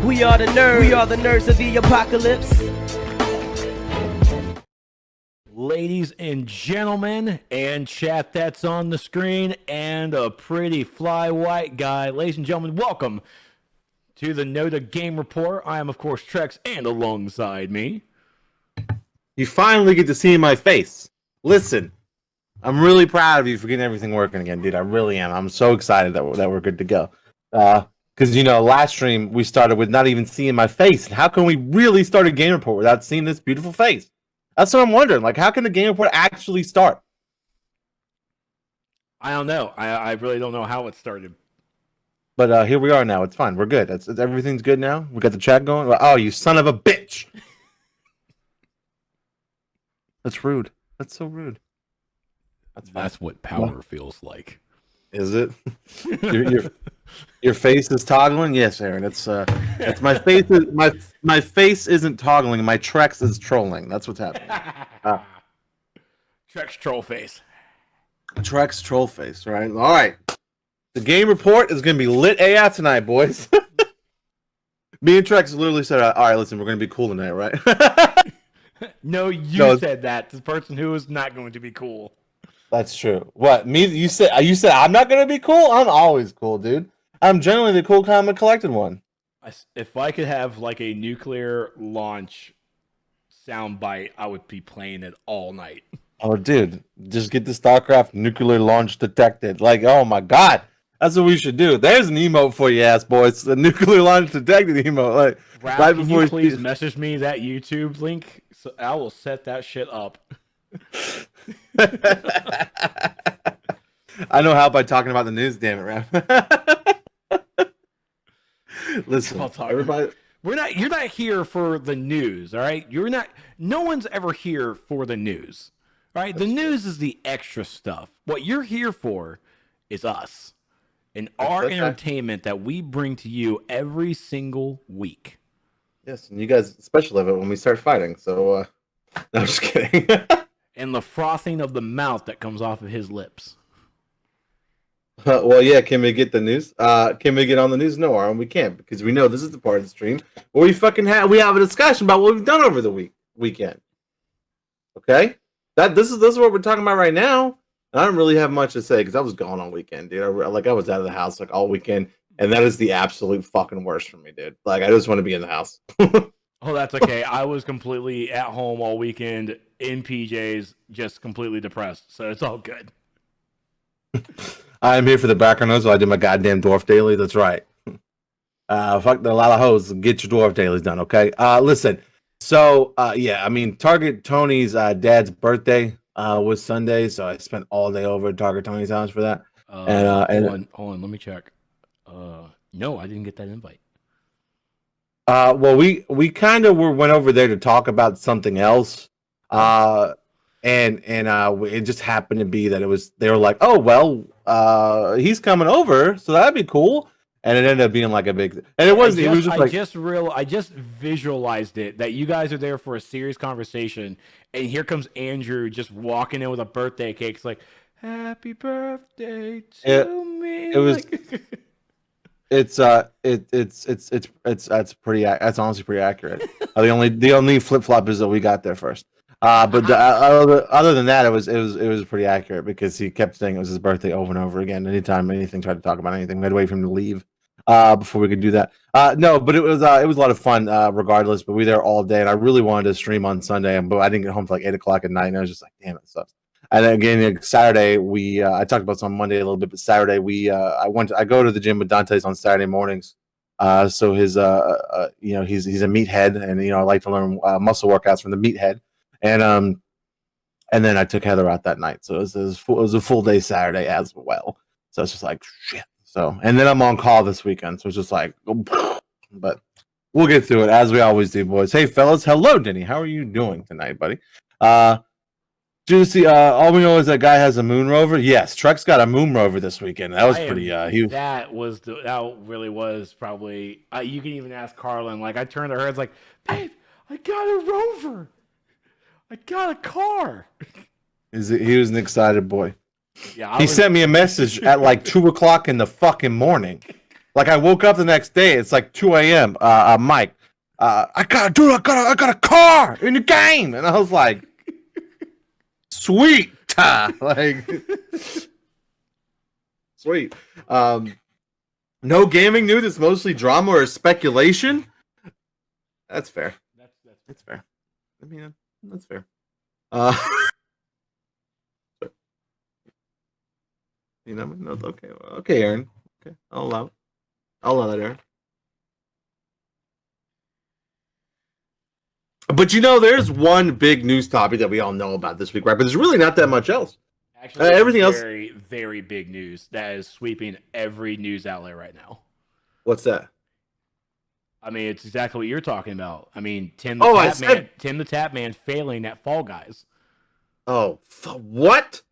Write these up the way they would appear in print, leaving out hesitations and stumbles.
We are the nerds. We are the nerds of the apocalypse. Ladies and gentlemen, and chat that's on the screen, and a pretty fly white guy. Ladies and gentlemen, welcome to the NotA Game Report. I am, of course, Trex, and alongside me. You finally get to see my face. Listen, I'm really proud of you for getting everything working again, dude. I really am. I'm so excited that we're good to go. Because, you know, last stream we started with not even seeing my face. And how can we really start a game report without seeing this beautiful face? That's what I'm wondering. Like, how can the game report actually start? I don't know. I really don't know how it started. But here we are now. It's fine. We're good. Everything's good now. We got the chat going. Oh, you son of a bitch! That's rude. That's so rude. That's what power feels like. Is it? Your face is toggling? Yes, Aaron. It's my face. My face isn't toggling. My Trex is trolling. That's what's happening. Trex troll face. Trex troll face. Right. All right. The game report is going to be lit AF tonight, boys. Me and Trex literally said, "All right, listen, we're going to be cool tonight, right?" No, you said that. The person who is not going to be cool. That's true. What? Me? You said I'm not gonna be cool? I'm always cool, dude. I'm generally the cool, calm, and collected one. If I could have like a nuclear launch soundbite, I would be playing it all night. Oh, dude, just get the StarCraft nuclear launch detected. Like, oh my god, that's what we should do. There's an emote for you, ass boys. The nuclear launch detected emote. Like, Rap, right before can you please message me that YouTube link? So I will set that shit up. I know how by talking about the news, damn it, Raph. Listen, everybody, you're not here for the news, all right? No one's ever here for the news. All right? The news is the extra stuff. What you're here for is us and our entertainment that we bring to you every single week. Yes, and you guys especially love it when we start fighting. So no, I'm just kidding. And the frothing of the mouth that comes off of his lips. Well, yeah, can we get the news? Can we get on the news? No, Aaron, we can't, because we know this is the part of the stream where we have a discussion about what we've done over the weekend. Okay? This is what we're talking about right now. And I don't really have much to say because I was gone all weekend, dude. I was out of the house like all weekend, and that is the absolute fucking worst for me, dude. Like, I just want to be in the house. Oh, that's okay. I was completely at home all weekend in PJs, just completely depressed. So it's all good. I'm here for the background noise while I do my goddamn dwarf daily. That's right. Fuck the lot of hoes. Get your dwarf dailies done, okay? Listen. So, yeah, I mean, Target Tony's dad's birthday was Sunday, so I spent all day over at Target Tony's house for that. Hold on, let me check. No, I didn't get that invite. Well, we kind of went over there to talk about something else, and it just happened to be that they were like, oh well, he's coming over, so that'd be cool, and it ended up being like a big, and it was just like I just visualized it that you guys are there for a serious conversation, and here comes Andrew just walking in with a birthday cake. It's like, happy birthday to me. It was. That's honestly pretty accurate. The only flip flop is that we got there first. But other than that, it was pretty accurate because he kept saying it was his birthday over and over again. Anytime anything tried to talk about anything, we had to wait for him to leave before we could do that. No, but it was a lot of fun regardless. But we were there all day, and I really wanted to stream on Sunday, but I didn't get home till like 8:00 at night, and I was just like, damn, it sucks. And then again, Saturday I talked about this on Monday a little bit, but Saturday I go to the gym with Dante's on Saturday mornings. So his he's a meathead, and I like to learn muscle workouts from the meathead, and then I took Heather out that night, so it was a full day Saturday as well. So it's just like shit. So and then I'm on call this weekend, so it's just like, but we'll get through it as we always do, boys. Hey fellas, hello Denny, how are you doing tonight, buddy? Juicy, all we know is that guy has a moon rover. Yes, Trex got a moon rover this weekend. That was pretty huge. That really was probably you can even ask Carlin. Like, I turned to her, it's like, babe, I got a rover. I got a car. He was an excited boy. Yeah, he sent me a message at like 2:00 in the fucking morning. Like I woke up the next day, it's like 2 a.m. Mike, I got a car in the game, and I was like, sweet, like, sweet. No gaming news. It's mostly drama or speculation. That's fair. That's fair. I mean, that's fair. You know, no, okay, Aaron. Okay, I'll allow it. I'll allow that, Aaron. But you know, there's one big news topic that we all know about this week, right? But there's really not that much else. Actually, everything else. Very, very big news that is sweeping every news outlet right now. What's that? I mean, it's exactly what you're talking about. I mean, Tim Oh, the Tap Man failing at Fall Guys. Oh, what?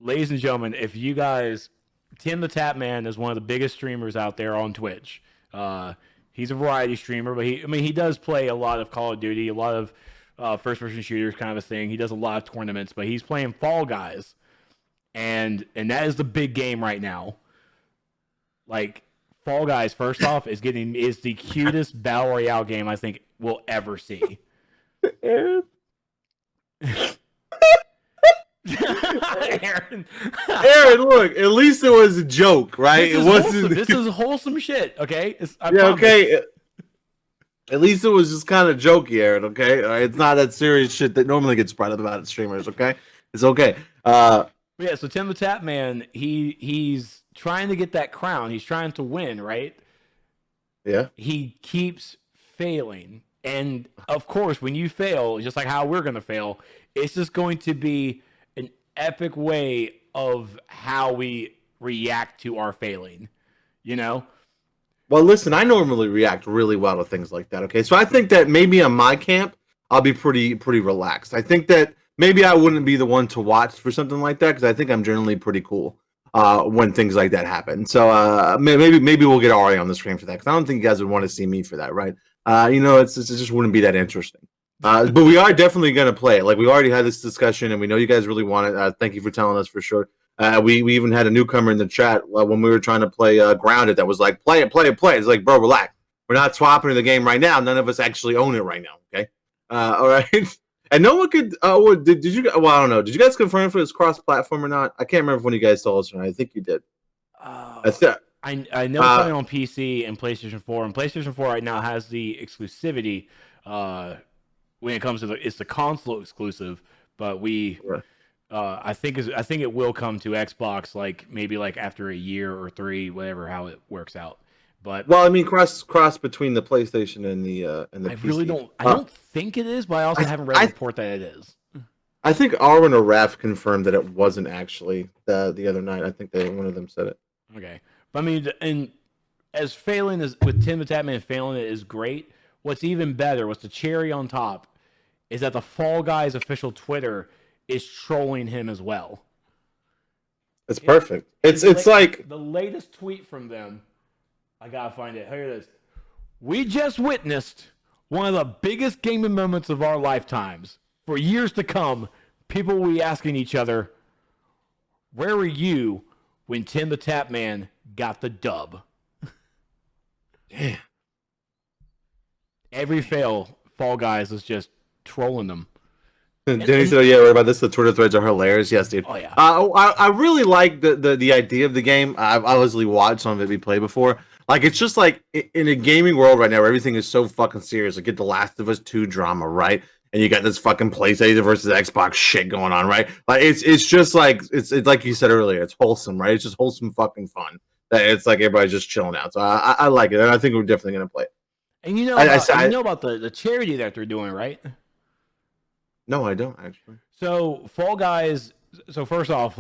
Ladies and gentlemen, if you guys, Tim the Tap Man is one of the biggest streamers out there on Twitch. He's a variety streamer, but he does play a lot of Call of Duty, a lot of first-person shooters kind of a thing. He does a lot of tournaments, but he's playing Fall Guys, and that is the big game right now. Like, Fall Guys, first off, is the cutest battle royale game I think we'll ever see. Aaron, look, at least it was a joke, right? This is wholesome shit, okay? Okay. At least it was just kind of jokey, Aaron, okay? It's not that serious shit that normally gets brought up about streamers, okay? It's okay. Yeah, so Tim the Tap Man, he's trying to get that crown. He's trying to win, right? Yeah. He keeps failing. And, of course, when you fail, just like how we're going to fail, it's just going to be an epic way of how we react to our failing, you know? Well, listen, I normally react really well to things like that, okay? So I think that maybe on my camp, I'll be pretty relaxed. I think that maybe I wouldn't be the one to watch for something like that because I think I'm generally pretty cool when things like that happen. So maybe we'll get Ari on the stream for that because I don't think you guys would want to see me for that, right? You know, it just wouldn't be that interesting. But we are definitely going to play it. Like, we already had this discussion, and we know you guys really want it. Thank you for telling us for sure. We even had a newcomer in the chat when we were trying to play Grounded that was like, play it. It's like, bro, relax. We're not swapping the game right now. None of us actually own it right now, okay? All right? And no one could... did you... Well, I don't know. Did you guys confirm if it was cross-platform or not? I can't remember when you guys told us or not. I think you did. I know it's coming on PC and PlayStation 4, and PlayStation 4 right now has the exclusivity when it comes to it's the console exclusive, but I think it will come to Xbox maybe after a year or 3, whatever, how it works out. But well, I mean, cross between the PlayStation and the I PC. really don't. I don't think it is, but I also haven't read a report that it is. I think Arwen or Raph confirmed that it wasn't actually the other night. I think one of them said it. Okay, but I mean, and as failing as with Tim the Tatman failing it is great. What's even better, what's the cherry on top, is that the Fall Guys official Twitter is trolling him as well. It's perfect. It's like the latest tweet from them. I gotta find it. Here it is. We just witnessed one of the biggest gaming moments of our lifetimes. For years to come, people will be asking each other, "Where were you when Tim the Tap Man got the dub?" Yeah. Every fail, Fall Guys is just trolling them. Denny said, "Yeah, right about this. The Twitter threads are hilarious." Yes, dude. Oh yeah. I really like the idea of the game. I've obviously watched some of it be played before. Like, it's just like in a gaming world right now where everything is so fucking serious. Like, get The Last of Us 2 drama, right? And you got this fucking PlayStation versus Xbox shit going on, right? Like, it's just like it's like you said earlier. It's wholesome, right? It's just wholesome fucking fun. It's like everybody's just chilling out. So I like it, and I think we're definitely gonna play it. And you know about the charity that they're doing, right? No, I don't actually. So Fall Guys. So first off,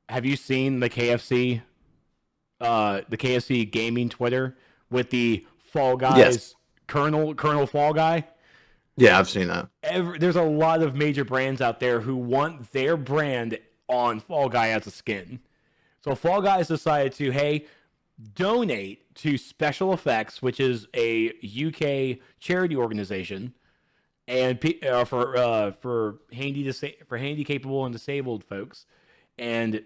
have you seen the KFC gaming Twitter with the Fall Guys yes. Colonel Fall Guy? Yeah, I've seen that. There's a lot of major brands out there who want their brand on Fall Guy as a skin. So Fall Guys decided to, donate to Special Effects, which is a UK charity organization, and for handy capable and disabled folks, and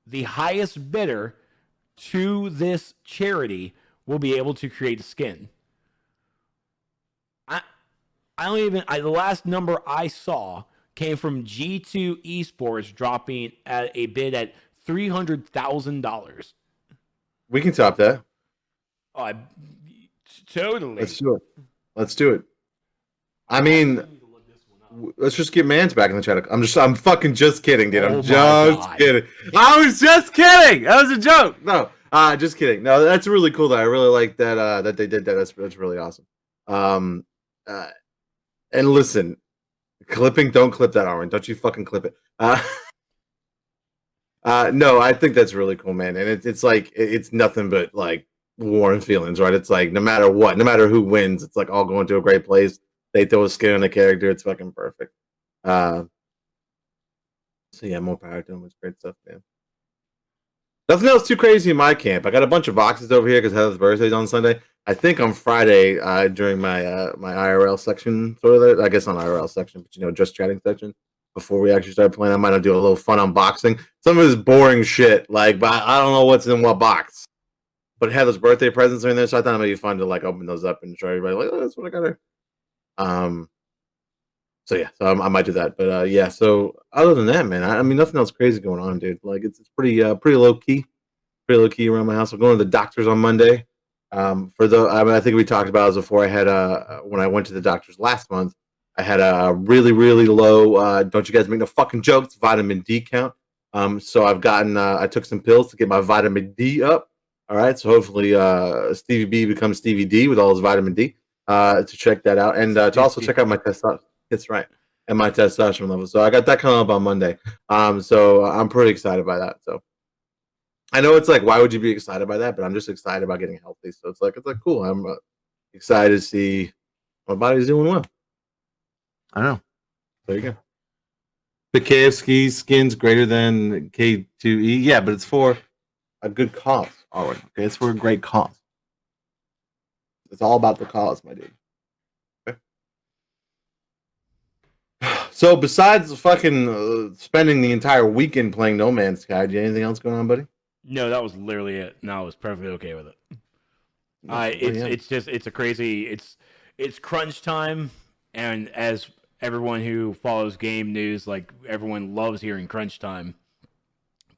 the highest bidder to this charity will be able to create a skin. I don't even. The last number I saw came from G2 Esports dropping at a bid at $300,000. We can top that. Oh, totally. Let's do it. I mean, let's just get Mans back in the chat. I'm fucking just kidding, dude. I'm just kidding. I was just kidding. That was a joke. No, just kidding. No, that's really cool. That I really like that. That they did that. That's really awesome. And listen, clipping. Don't clip that, Armin. Don't you fucking clip it. No, I think that's really cool, man. And it's like it's nothing but like warm feelings, right? It's like no matter what, no matter who wins, it's like all going to a great place. They throw a skin on the character. It's fucking perfect. So yeah, more power to them. It's great stuff, man. Nothing else too crazy in my camp. I got a bunch of boxes over here because Heather's birthday's on Sunday. I think on Friday during my my IRL section, sort of. I guess not IRL section, but just chatting section. Before we actually start playing, I might do a little fun unboxing. Some of this boring shit, but I don't know what's in what box. But Heather's birthday presents are in there, so I thought it might be fun to open those up and show everybody oh, that's what I got her. So yeah, so I might do that. But yeah, so other than that, man, I mean nothing else crazy going on, dude. It's pretty low key, around my house. I'm going to the doctor's on Monday. I think we talked about it before. I had when I went to the doctor's last month, I had a really low. Don't you guys make no fucking jokes? Vitamin D count. So I've gotten. I took some pills to get my vitamin D up. All right, so hopefully Stevie B becomes Stevie D with all his vitamin D. To check that out and to also check out my testosterone. That's right, and my testosterone level. So I got that coming up on Monday. So I'm pretty excited by that. So I know it's like, why would you be excited by that? But I'm just excited about getting healthy. So it's like cool. I'm excited to see my body's doing well. I don't know. There you go. The KFC skin's greater than K2E. Yeah, but it's for a good cause. All right. Okay, it's for a great cause. It's all about the cause, my dude. Okay. So besides fucking spending the entire weekend playing No Man's Sky, do you have anything else going on, buddy? No, that was literally it. No, I was perfectly okay with it. It's a crazy. It's crunch time, and as everyone who follows game news, everyone loves hearing crunch time,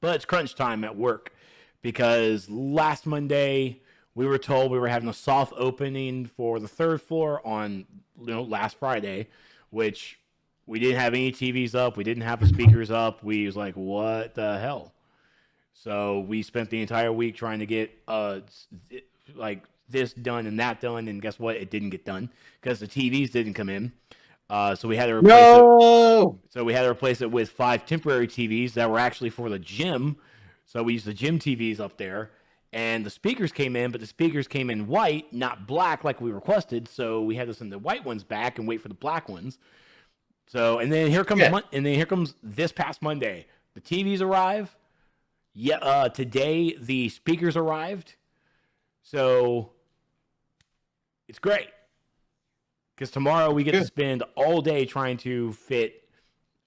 but it's crunch time at work because last Monday we were told we were having a soft opening for the third floor on last Friday, which we didn't have any TVs up, we didn't have the speakers up. We was like, what the hell? So we spent the entire week trying to get this done and that done, and guess what? It didn't get done because the TVs didn't come in. So we had to replace it. So we had to replace it with 5 temporary TVs that were actually for the gym. So we used the gym TVs up there, and the speakers came in, but the speakers came in white, not black like we requested. So we had to send the white ones back and wait for the black ones. So and then here comes this past Monday. The TVs arrive. Yeah, today the speakers arrived. So it's great. Because tomorrow we get to spend all day trying to fit,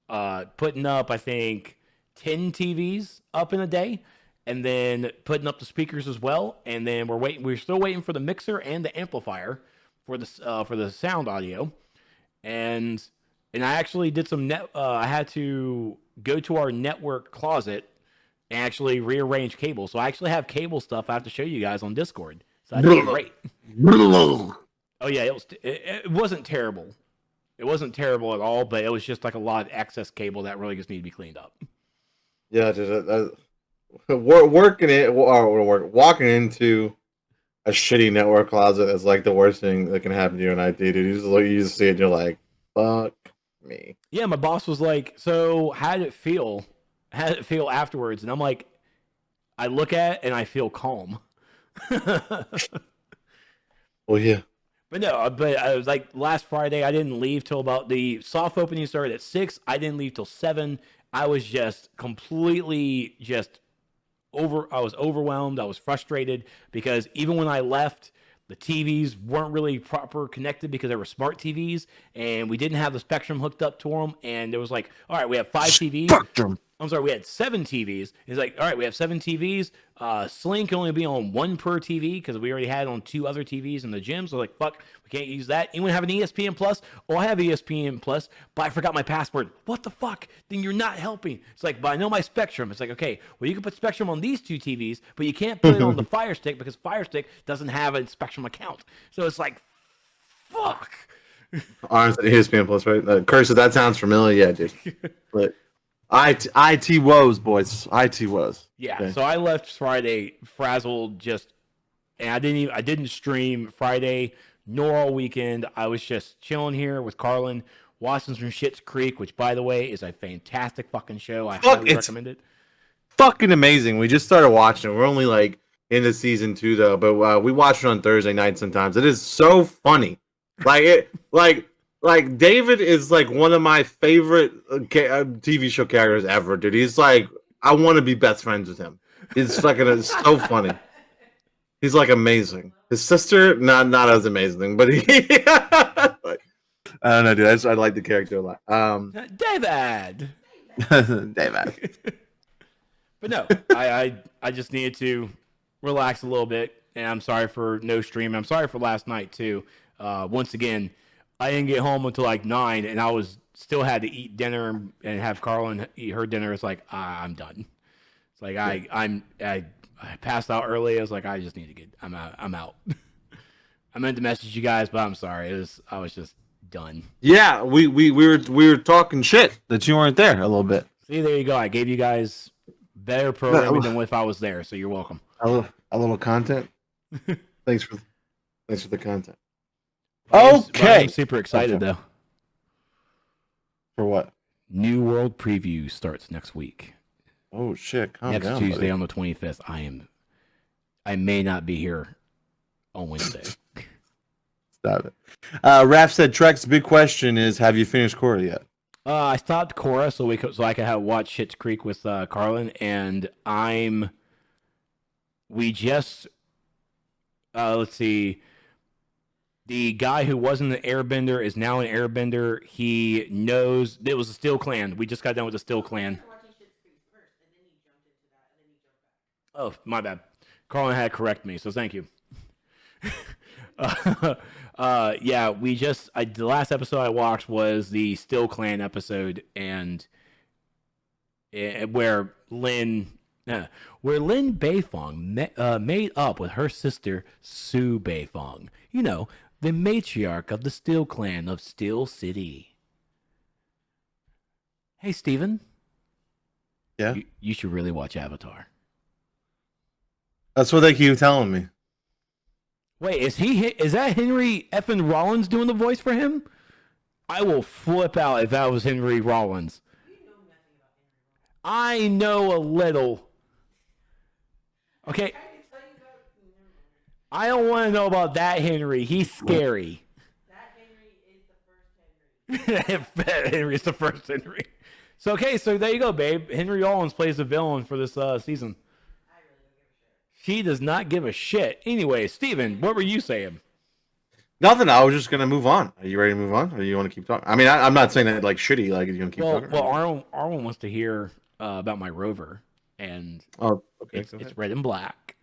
putting up, I think, 10 TVs up in a day, and then putting up the speakers as well. And then we're still waiting for the mixer and the amplifier for the sound audio. And I actually did some I had to go to our network closet and actually rearrange cables. So I actually have cable stuff I have to show you guys on Discord. So I did great. Oh yeah, it wasn't terrible. It wasn't terrible at all, but it was just a lot of excess cable that really just needed to be cleaned up. Yeah, walking into a shitty network closet is the worst thing that can happen to you in IT, dude. You just see it and you're like, fuck me. Yeah, my boss was like, so how did it feel? How did it feel afterwards? And I'm like, I look at it and I feel calm. Well, yeah. But no, I was last Friday, I didn't leave till about the soft opening started at 6. I didn't leave till 7. I was just completely I was overwhelmed. I was frustrated because even when I left, the TVs weren't really proper connected because they were smart TVs and we didn't have the Spectrum hooked up to them. And it was all right, we have 5 TVs. we had 7 TVs. He's like, all right, we have 7 TVs. Sling can only be on 1 per TV because we already had it on 2 other TVs in the gym. So like, fuck, we can't use that. Anyone have an ESPN Plus? Oh, I have ESPN Plus, but I forgot my password. What the fuck? Then you're not helping. It's like, but I know my Spectrum. It's like, okay, well, you can put Spectrum on these 2 TVs, but you can't put it on the Fire Stick because Fire Stick doesn't have a Spectrum account. So it's like, fuck. Arms and ESPN Plus, right? Curse, that sounds familiar, yeah, dude. But IT woes, boys. IT woes. Yeah. Okay. So I left Friday frazzled, and I didn't stream Friday nor all weekend. I was just chilling here with Carlin, watching some Schitt's Creek, which, by the way, is a fantastic fucking show. I highly recommend it. Fucking amazing. We just started watching it. We're only like into season 2 though, but we watch it on Thursday night sometimes. It is so funny. Like David is like one of my favorite TV show characters ever, dude. He's like, I want to be best friends with him. It's fucking it's so funny. He's like amazing. His sister, not as amazing, but he. Like, I don't know, dude. I like the character a lot. David. David. But no, I just needed to relax a little bit, and I'm sorry for no stream. I'm sorry for last night too. Once again, I didn't get home until like 9, and I still had to eat dinner and have Carlin eat her dinner. It's like I'm done. It's like I passed out early. I was like, I just need to get. I'm out. I meant to message you guys, but I'm sorry. I was just done. Yeah, we were talking shit that you weren't there a little bit. See, there you go. I gave you guys better programming than if I was there. So you're welcome. A little content. Thanks for the content. Okay. I'm super excited though. For what? New World Preview starts next week. Oh shit! Calm next down, Tuesday buddy. on the 25th. I may not be here on Wednesday. Stop it. Raph said, Trex, big question is, have you finished Korra yet? I stopped Korra so I could watch Schitt's Creek with Carlin, and we just let's see. The guy who wasn't an airbender is now an airbender. He knows it was a Steel Clan. We just got done with the Steel Clan. Oh, my bad. Carlin had to correct me, so thank you. Yeah, the last episode I watched was the Steel Clan episode, and where Lin Beifong made up with her sister Sue Beifong. You know, the matriarch of the Steel Clan of Steel City. Hey, Steven. Yeah? You should really watch Avatar. That's what they keep telling me. Wait, is that Henry effing Rollins doing the voice for him? I will flip out if that was Henry Rollins. I know a little. Okay. I don't want to know about that Henry. He's scary. That Henry is the first Henry. Henry's the first Henry. So there you go, babe. Henry Rollins plays the villain for this season. I really don't give a shit. She does not give a shit. Anyway, Steven, what were you saying? Nothing. I was just gonna move on. Are you ready to move on, or do you want to keep talking? I mean, I'm not saying that like shitty. Like, you want to keep talking? Well, Arwen wants to hear about my rover, and okay. It's red and black.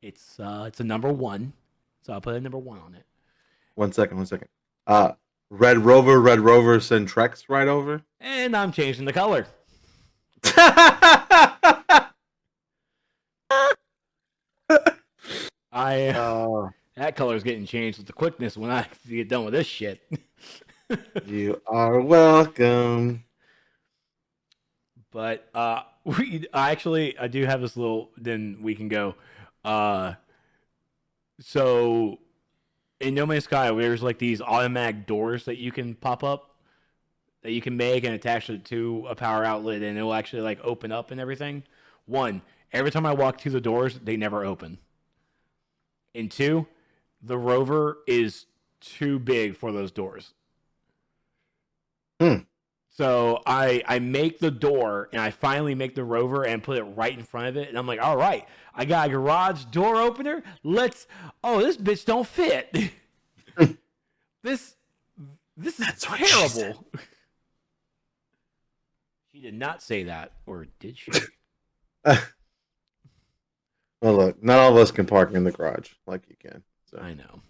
It's a number 1, so I'll put a number 1 on it. One second. Red Rover, send Trex right over. And I'm changing the color. That color is getting changed with the quickness when I get done with this shit. You are welcome. But I do have this little. Then we can go. So in No Man's Sky, there's like these automatic doors that you can pop up, that you can make and attach it to a power outlet, and it will actually like open up and everything. 1, every time I walk through the doors, they never open. And 2, the rover is too big for those doors. So I make the door, and I finally make the rover and put it right in front of it. And I'm like, all right, I got a garage door opener. This bitch don't fit. This is terrible. She did not say that, or did she? Well, look, not all of us can park in the garage like you can. So. I know.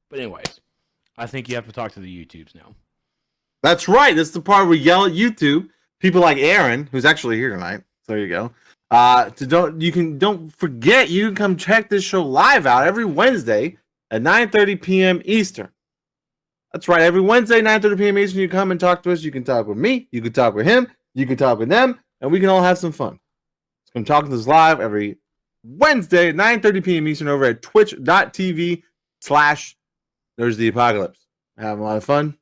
But anyways, I think you have to talk to the YouTubes now. That's right. This is the part where we yell at YouTube. People like Aaron, who's actually here tonight. So there you go. Don't forget you can come check this show live out every Wednesday at 9:30 p.m. Eastern. That's right. Every Wednesday, 9:30 p.m. Eastern, you come and talk to us. You can talk with me. You can talk with him. You can talk with them, and we can all have some fun. So come talk to us live every Wednesday at 9:30 p.m. Eastern over at twitch.tv/There's the Apocalypse. Having a lot of fun.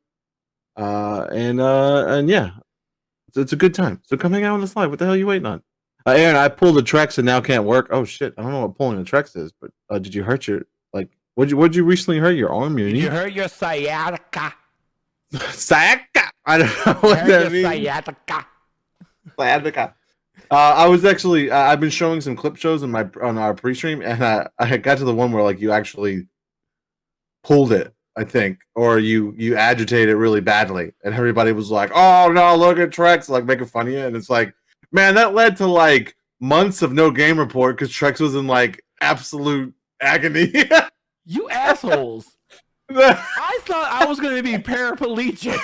And yeah, it's a good time. So come hang out with us live. What the hell are you waiting on? Aaron, I pulled the Trex and now can't work. Oh shit! I don't know what pulling the Trex is, but did you hurt your What'd you recently hurt? Your arm? Your knee? You hurt your sciatica. Sciatica. I don't know what that means. Sciatica. Sciatica. I was actually I've been showing some clip shows on our pre-stream, and I got to the one where you actually pulled it, I think, or you agitated it really badly, and everybody was like, "Oh no, look at Trex," making fun of you, and it's like, man, that led to months of no game report because Trex was in absolute agony. You assholes! I thought I was going to be paraplegic.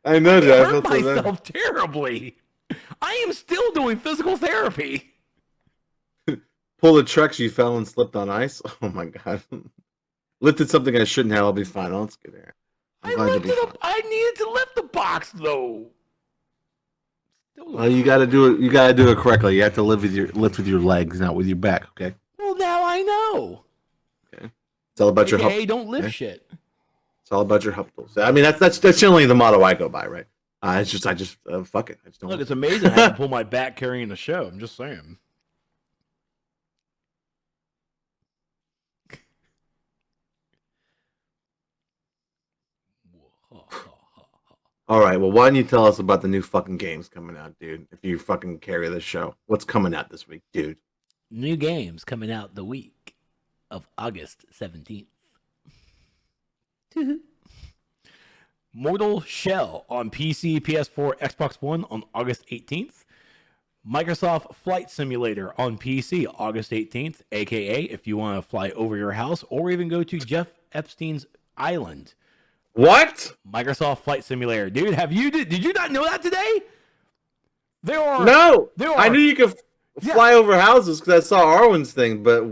I know, dude. I hurt myself terribly. I am still doing physical therapy. Pull the Trex, you fell and slipped on ice. Oh my god! Lifted something I shouldn't have. I'll be fine. Oh, let's get there. I needed to lift the box though. Well, you got to do it. You got to do it correctly. You have to lift with your legs, not with your back. Okay. Well, now I know. Okay. It's all about your. Hey, don't lift shit. It's all about your hustles. I mean, that's generally the motto I go by, right? I just fuck it. I just don't. Look, it's amazing I can pull my back carrying the show. I'm just saying. All right, well, why don't you tell us about the new fucking games coming out, dude? If you fucking carry the show, what's coming out this week, dude? New games coming out the week of August 17th. Mortal Shell on PC, PS4, Xbox One on August 18th. Microsoft Flight Simulator on PC, August 18th, aka if you want to fly over your house or even go to Jeff Epstein's island. What? Microsoft Flight Simulator, dude. Did you not know that today? I knew you could fly over houses because I saw Arwen's thing, but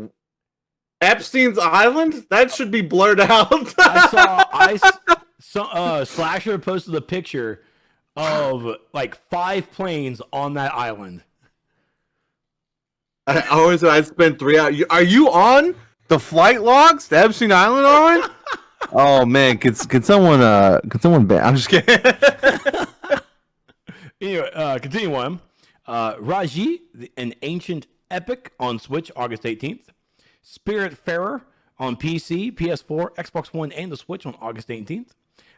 Epstein's Island? That should be blurred out. I saw Slasher posted a picture of 5 planes on that island. Arwen said I spent 3 hours. Are you on the flight logs to Epstein Island, Arwen? Oh man, can someone ban? I'm just kidding. Anyway, continue on. Raji, an ancient epic on Switch, August 18th. Spiritfarer on PC, PS4, Xbox One, and the Switch on August 18th.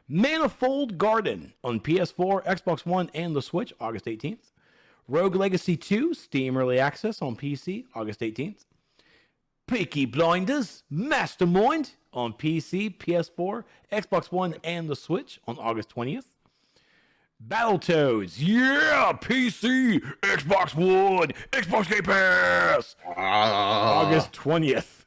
Manifold Garden on PS4, Xbox One, and the Switch, August 18th. Rogue Legacy 2, Steam Early Access on PC, August 18th. Peaky Blinders, Mastermind on PC, PS4, Xbox One, and the Switch on August 20th. Battletoads, yeah, PC, Xbox One, Xbox Game Pass, August 20th.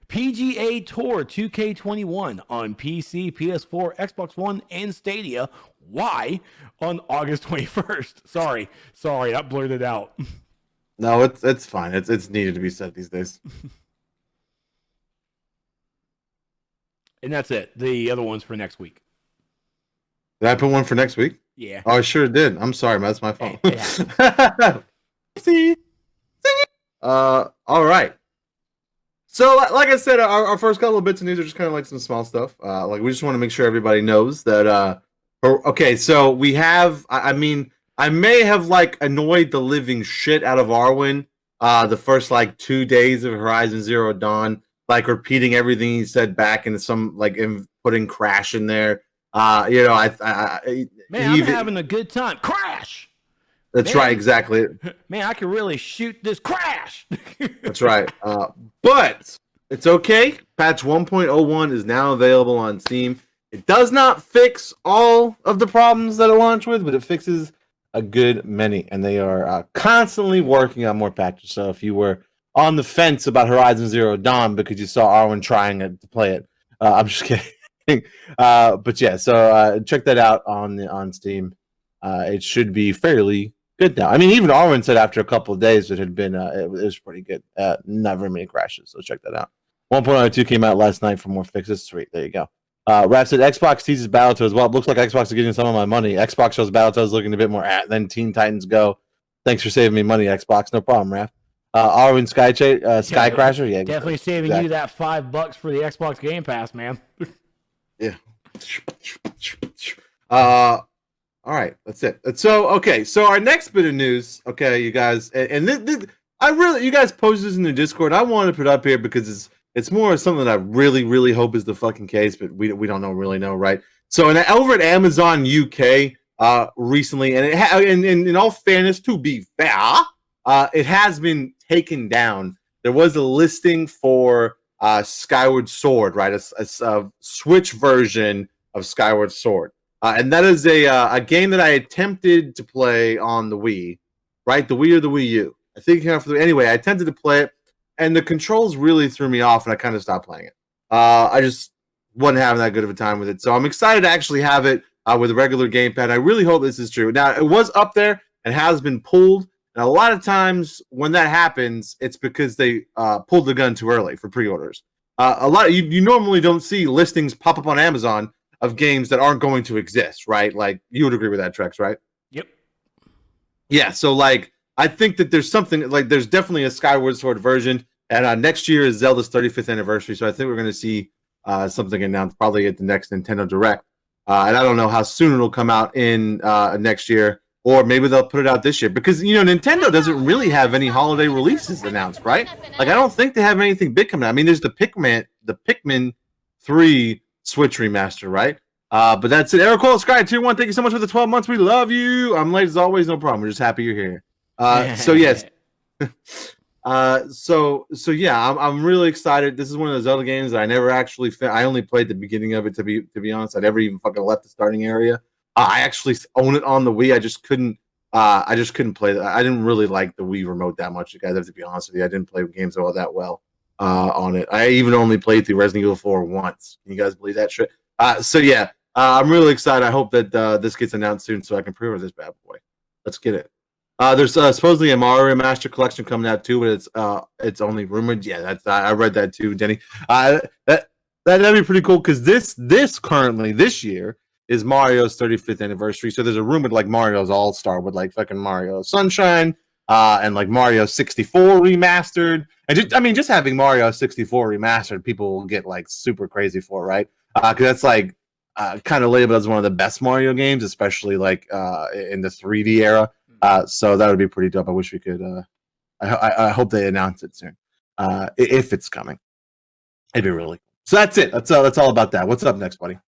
PGA Tour 2K21 on PC, PS4, Xbox One, and Stadia. Why? On August 21st. Sorry, that blurted out. No, it's fine. It's needed to be said these days. And that's it. The other one's for next week. Did I put one for next week? Yeah. Oh, I sure did. I'm sorry, man. That's my fault. Hey, See? All right. So, like I said, our first couple of bits of news are just kind of some small stuff. We just want to make sure everybody knows that. Okay, so we have. I may have annoyed the living shit out of Arwen. The first 2 days of Horizon Zero Dawn, repeating everything he said back into some putting Crash in there. I'm having a good time. Crash. That's right, exactly. Man, I can really shoot this Crash. That's right. But it's okay. Patch 1.01 is now available on Steam. It does not fix all of the problems that it launched with, but it fixes a good many, and they are constantly working on more patches. So if you were on the fence about Horizon Zero Dawn because you saw Arwen trying to play it, I'm just kidding. But yeah, so check that out on Steam. It should be fairly good now. I mean, even Arwen said after a couple of days it had been it was pretty good. Not very many crashes, so check that out. 1.02 came out last night for more fixes. Sweet, there you go. Raph said Xbox teases Battletoads. Well, it looks like Xbox is getting some of my money. Xbox shows Battletoads looking a bit more than Teen Titans Go. Thanks for saving me money, Xbox. No problem, Raph. Arwen Sky Crasher, yeah, definitely saving you that $5 for the Xbox Game Pass, man. Yeah. All right, that's it. So okay, so our next bit of news, okay, you guys, and this you guys posted this in the Discord. I wanted to put it up here because it's more something that I really hope is the fucking case, but we don't really know, right? So over at Amazon UK recently, and in all fairness, to be fair, it has been taken down. There was a listing for Skyward Sword, right? A Switch version of Skyward Sword, and that is a game that I attempted to play on the Wii, right? The Wii or the Wii U. I think anyway. I attempted to play it. And the controls really threw me off, and I kind of stopped playing it. I just wasn't having that good of a time with it. So I'm excited to actually have it with a regular gamepad. I really hope this is true. Now, it was up there and has been pulled. And a lot of times when that happens, it's because they pulled the gun too early for pre-orders. You normally don't see listings pop up on Amazon of games that aren't going to exist, right? Like, you would agree with that, Trex, right? Yep. Yeah, so like, I think that there's something, like, there's definitely a Skyward Sword version. And next year is Zelda's 35th anniversary, so I think we're going to see something announced probably at the next Nintendo Direct. And I don't know how soon it'll come out in next year, or maybe they'll put it out this year. Because, Nintendo doesn't really have any holiday releases announced, right? Like, I don't think they have anything big coming out. I mean, there's the Pikmin 3 Switch remaster, right? But that's it. Eric Cole, Sky, Tier 1, thank you so much for the 12 months. We love you. I'm late as always, no problem. We're just happy you're here. So, yes. So yeah, I'm really excited. This is one of those Zelda games that I never actually I only played the beginning of it, to be honest. I never even fucking left the starting area. I actually own it on the Wii. I just couldn't play that. I didn't really like the Wii remote that much, you guys. I have to be honest with you. I didn't play games all that well on it. I even only played through Resident Evil 4 once. Can you guys believe that shit? So yeah, I'm really excited. I hope that this gets announced soon so I can pre-order this bad boy. Let's get it. There's supposedly a Mario Master Collection coming out too, but it's only rumored. Yeah, I read that too, Denny. That'd be pretty cool because this year is Mario's 35th anniversary. So there's a rumored like Mario's All Star with like fucking Mario Sunshine and like Mario 64 remastered. And just having Mario 64 remastered, people will get like super crazy for, right? Because that's like kind of labeled as one of the best Mario games, especially like in the 3D era. So that would be pretty dope. I wish we could. I hope they announce it soon, if it's coming. It'd be really cool. So that's it. That's all about that. What's up next, buddy?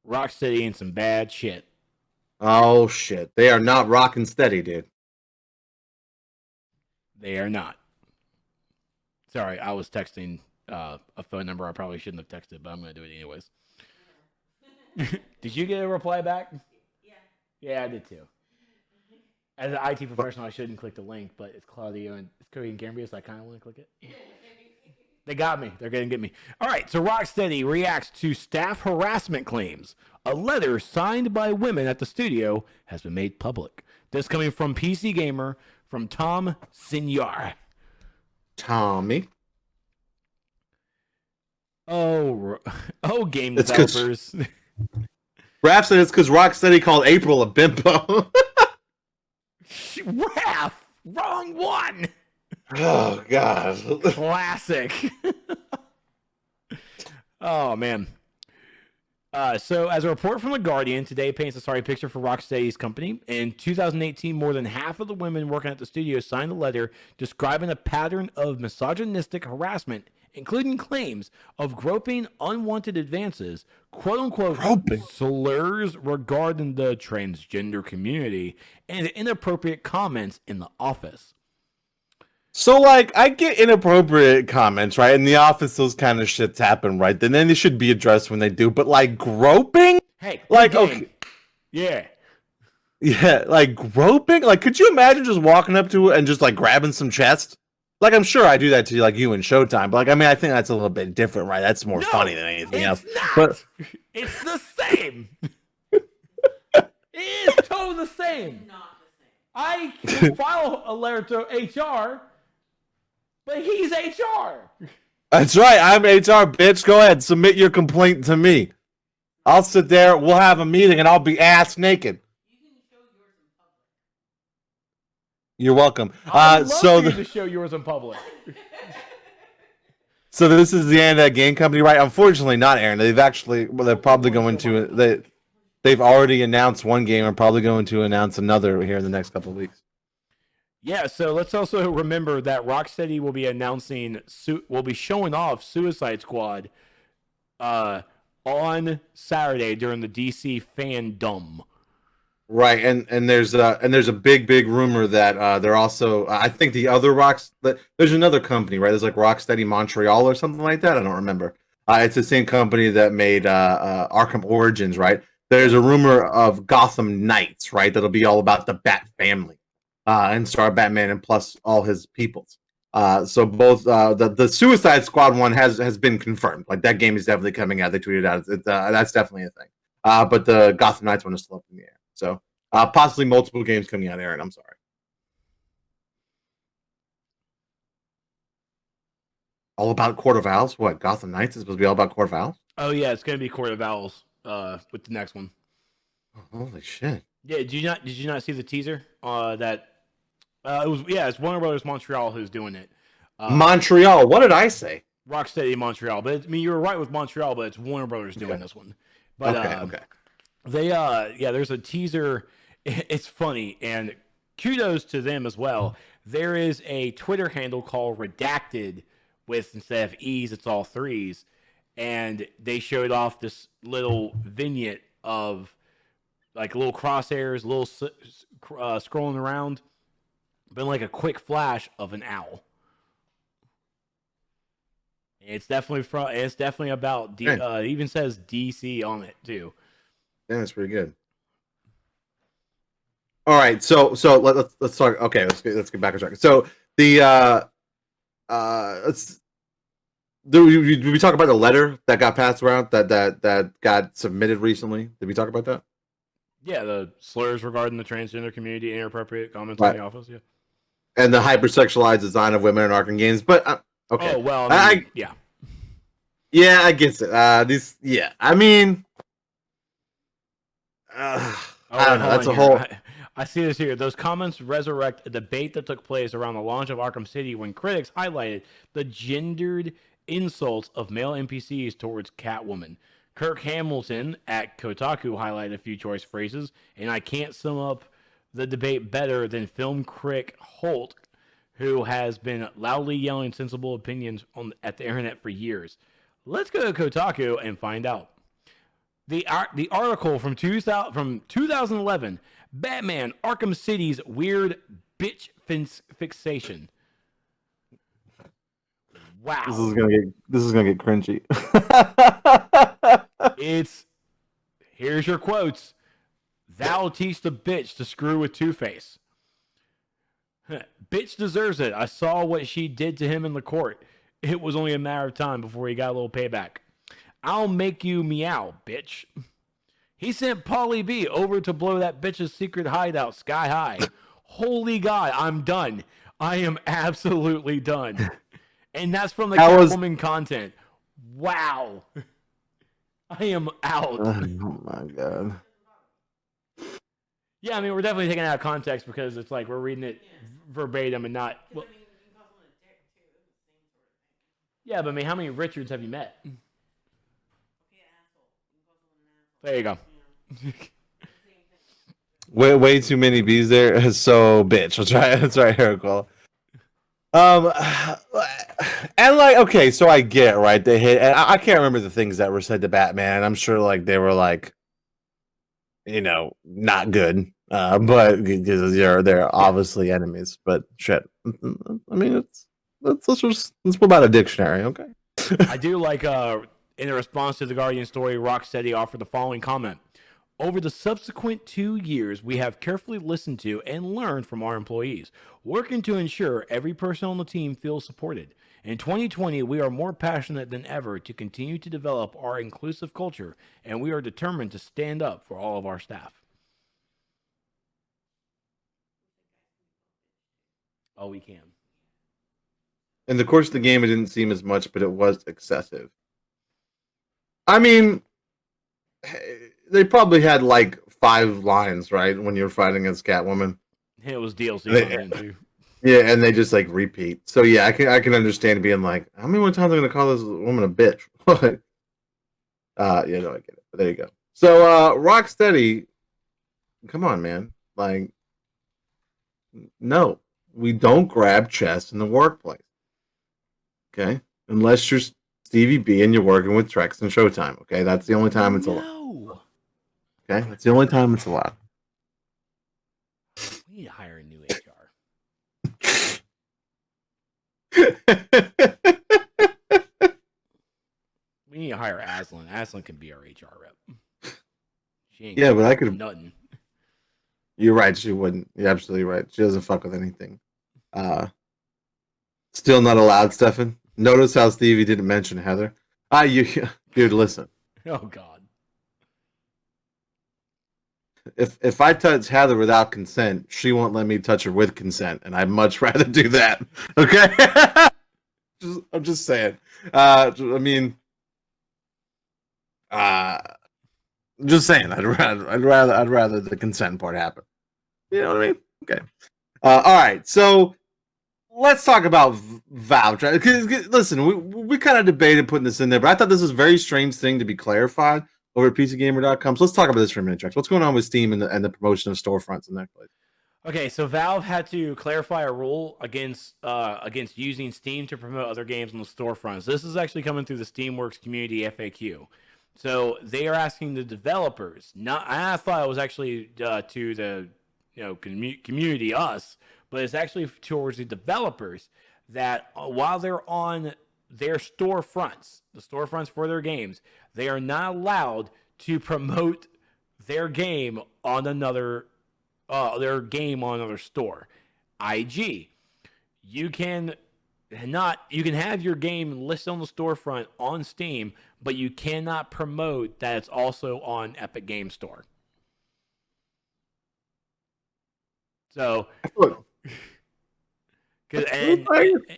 Rocksteady and some bad shit. Oh shit! They are not rocking steady, dude. They are not. Sorry, I was texting a phone number I probably shouldn't have texted, but I'm going to do it anyways. Did you get a reply back? Yeah, I did too. As an IT professional, I shouldn't click the link, but it's Claudio and it's Cody and Gambia, so I kind of want to click it. They got me. They're going to get me. All right, so Rocksteady reacts to staff harassment claims. A letter signed by women at the studio has been made public. This coming from PC Gamer, from Tom Signar. Tommy. Oh, game developers. Raph said it's because Rocksteady called April a bimbo. Raph! Wrong one! Oh, God. Classic. Oh, man. So, as a report from The Guardian, today paints a sorry picture for Rocksteady's company. In 2018, more than half of the women working at the studio signed a letter describing a pattern of misogynistic harassment, including claims of groping, unwanted advances, quote-unquote slurs regarding the transgender community, and inappropriate comments in the office. So, like, I get inappropriate comments, right? In the office, those kind of shits happen, right? Then they should be addressed when they do. But, like, groping? Hey, Like, good game. okay. Yeah. Yeah, like, groping? Like, could you imagine just walking up to it and just, like, grabbing some chest? Like, I'm sure I do that to you, like, you in Showtime. But, like, I mean, I think that's a little bit different, right? That's more funny than anything else. It's not. But It's the same. It is totally the same. Not the same. I can file a letter to HR, but he's HR. that's right. I'm HR, bitch. Go ahead. Submit your complaint to me. I'll sit there. We'll have a meeting, and I'll be ass naked. You can show yours in public. You're welcome. I'd love So for you the, to show yours in public. so this is the end of that game company, right? Unfortunately, not Aaron. They've actually, well, they're probably going to they've already announced one game and probably going to announce another here in the next couple of weeks. Yeah, so let's also remember that Rocksteady will be showing off Suicide Squad on Saturday during the DC Fandom. Right, and there's a big rumor that they're also I think the other there's another company, right? There's like Rocksteady Montreal or something like that. I don't remember. It's the same company that made Arkham Origins, right? There's a rumor of Gotham Knights, right? That'll be all about the Bat family, and star Batman and plus all his peoples. So both the Suicide Squad one has been confirmed. Like that game is definitely coming out. They tweeted out that's definitely a thing. But the Gotham Knights one is still up in the air. So possibly multiple games coming out, Aaron. I'm sorry. All about Court of Owls? What? Gotham Knights is supposed to be all about Court of Owls? Oh yeah, it's gonna be Court of Owls with the next one. Holy shit! Yeah, did you not see the teaser? It's Warner Brothers Montreal who's doing it. Montreal. What did I say? Rocksteady Montreal, but you were right with Montreal, but it's Warner Brothers doing this one. But okay. They there's a teaser. It's funny and kudos to them as well. There is a Twitter handle called Redacted with instead of E's it's all threes, and they showed off this little vignette of like little crosshairs, little scrolling around, but like a quick flash of an owl. It's definitely about it even says DC on it too. Yeah, that's pretty good. All right, so let's talk. Okay, let's get back on track. So the did we talk about the letter that got passed around that got submitted recently? Did we talk about that? Yeah, the slurs regarding the transgender community, inappropriate comments in the office. Yeah, and the hypersexualized design of women in Arkham games. But okay, oh well, yeah, I get it. I mean. I don't know. That's a whole. I see this here. Those comments resurrect a debate that took place around the launch of Arkham City when critics highlighted the gendered insults of male NPCs towards Catwoman. Kirk Hamilton at Kotaku highlighted a few choice phrases, and I can't sum up the debate better than film critic Holt, who has been loudly yelling sensible opinions at the internet for years. Let's go to Kotaku and find out. The article from 2011, Batman Arkham City's weird bitch fixation. Wow. This is gonna get cringy. Here's your quotes. Thou teach the bitch to screw with Two-Face. Bitch deserves it. I saw what she did to him in the court. It was only a matter of time before he got a little payback. I'll make you meow, bitch. He sent Pauly B over to blow that bitch's secret hideout sky high. Holy God, I'm done. I am absolutely done. And that's from the Catwoman content. Wow. I am out. Oh my God. Yeah, I mean, we're definitely taking it out of context because it's like we're reading it verbatim and not. Well, yeah, but I mean, how many Richards have you met? There you go. Way too many B's there. So bitch. That's right, Heracles. And like, okay, so I get it, right? They hit, and I can't remember the things that were said to Batman. I'm sure like they were like, not good. but because they're obviously enemies. But shit, I mean, let's pull out a dictionary, okay? I do like in a response to the Guardian story, Rocksteady offered the following comment. Over the subsequent 2 years, we have carefully listened to and learned from our employees, working to ensure every person on the team feels supported. In 2020, we are more passionate than ever to continue to develop our inclusive culture, and we are determined to stand up for all of our staff. Oh, we can. In the course of the game, it didn't seem as much, but it was excessive. I mean, they probably had like 5 lines, right, when you were fighting against Catwoman. It was DLC too. Yeah, and they just like repeat. So yeah, I can understand being like, how many more times am I gonna call this woman a bitch? Yeah, no, I get it. But there you go. So Rocksteady, come on, man. Like, no, we don't grab chests in the workplace. Okay? Unless you're Stevie B and you're working with Trex and Showtime. Okay, that's the only time it's allowed. Okay, that's the only time it's allowed. We need to hire a new HR. We need to hire Aslan. Aslan can be our HR rep. She ain't Yeah, but I could. Nothing. You're right. She wouldn't. You're absolutely right. She doesn't fuck with anything. Still not allowed, Stefan. Notice how Stevie didn't mention Heather. Dude, listen. Oh God. If I touch Heather without consent, she won't let me touch her with consent, and I'd much rather do that. Okay. I'm just saying. I mean, just saying. I'd rather the consent part happen. You know what I mean? Okay. All right. So let's talk about Valve. Listen, we kind of debated putting this in there, but I thought this was a very strange thing to be clarified over at PCGamer.com. So let's talk about this for a minute, Trex. What's going on with Steam and the promotion of storefronts in that place? Okay, so Valve had to clarify a rule against using Steam to promote other games on the storefronts. This is actually coming through the Steamworks community FAQ. So they are asking the developers. I thought it was actually to the community, us, but it's actually towards the developers that while they're on their storefronts, the storefronts for their games, they are not allowed to promote their game on another store. IG, you can have your game listed on the storefront on Steam, but you cannot promote that it's also on Epic Game Store. So, and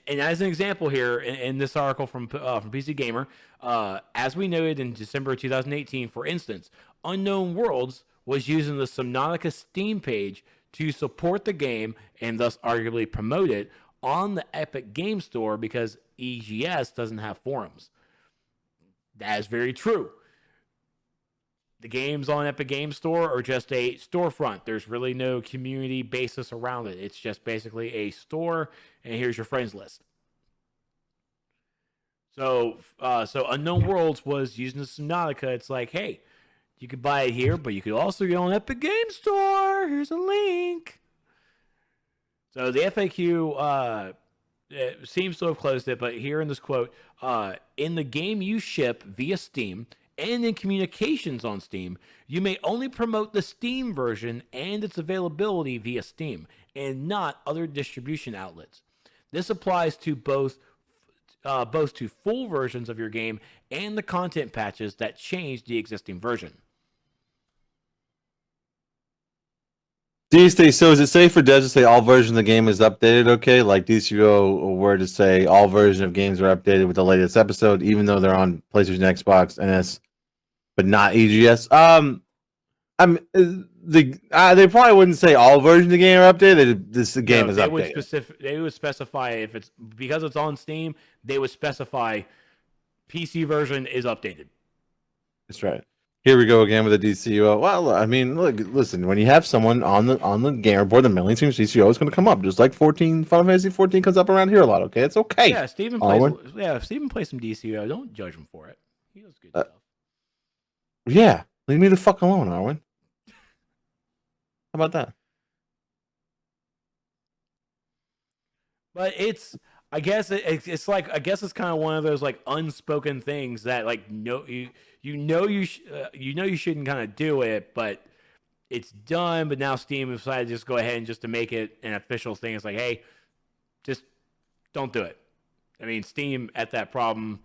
as an example here in this article from PC Gamer, as we noted in December 2018, for instance, Unknown Worlds was using the Subnautica Steam page to support the game and thus arguably promote it on the Epic Game Store because EGS doesn't have forums. That is very true. The games on Epic Game Store are just a storefront. There's really no community basis around it. It's just basically a store, and here's your friends list. So Unknown Worlds was using the Subnautica. It's like, hey, you could buy it here, but you could also go on Epic Game Store. Here's a link. So the FAQ it seems to have closed it, but here in this quote, in the game you ship via Steam and in communications on Steam, you may only promote the Steam version and its availability via Steam and not other distribution outlets. This applies to both to full versions of your game and the content patches that change the existing version. So is it safe for devs to say all versions of the game is updated? Okay, like DCO were to say all versions of games are updated with the latest episode, even though they're on PlayStation, Xbox, NS, but not EGS. They probably wouldn't say all versions of the game are updated. This game is updated. They would specify if it's because it's on Steam. They would specify PC version is updated. That's right. Here we go again with the DCO. Well, I mean, listen. When you have someone on the game report, the million team DCO is going to come up, just like Final Fantasy 14 comes up around here a lot. Okay, it's okay. Yeah, Steven plays some DCO. Don't judge him for it. He does good stuff. Yeah, leave me the fuck alone, Arwen. How about that? But I guess it's like, I guess it's kind of one of those like unspoken things that like you know you shouldn't kind of do it, but it's done. But now Steam decided to just go ahead and just to make it an official thing. It's like, hey, just don't do it. I mean, Steam at that problem.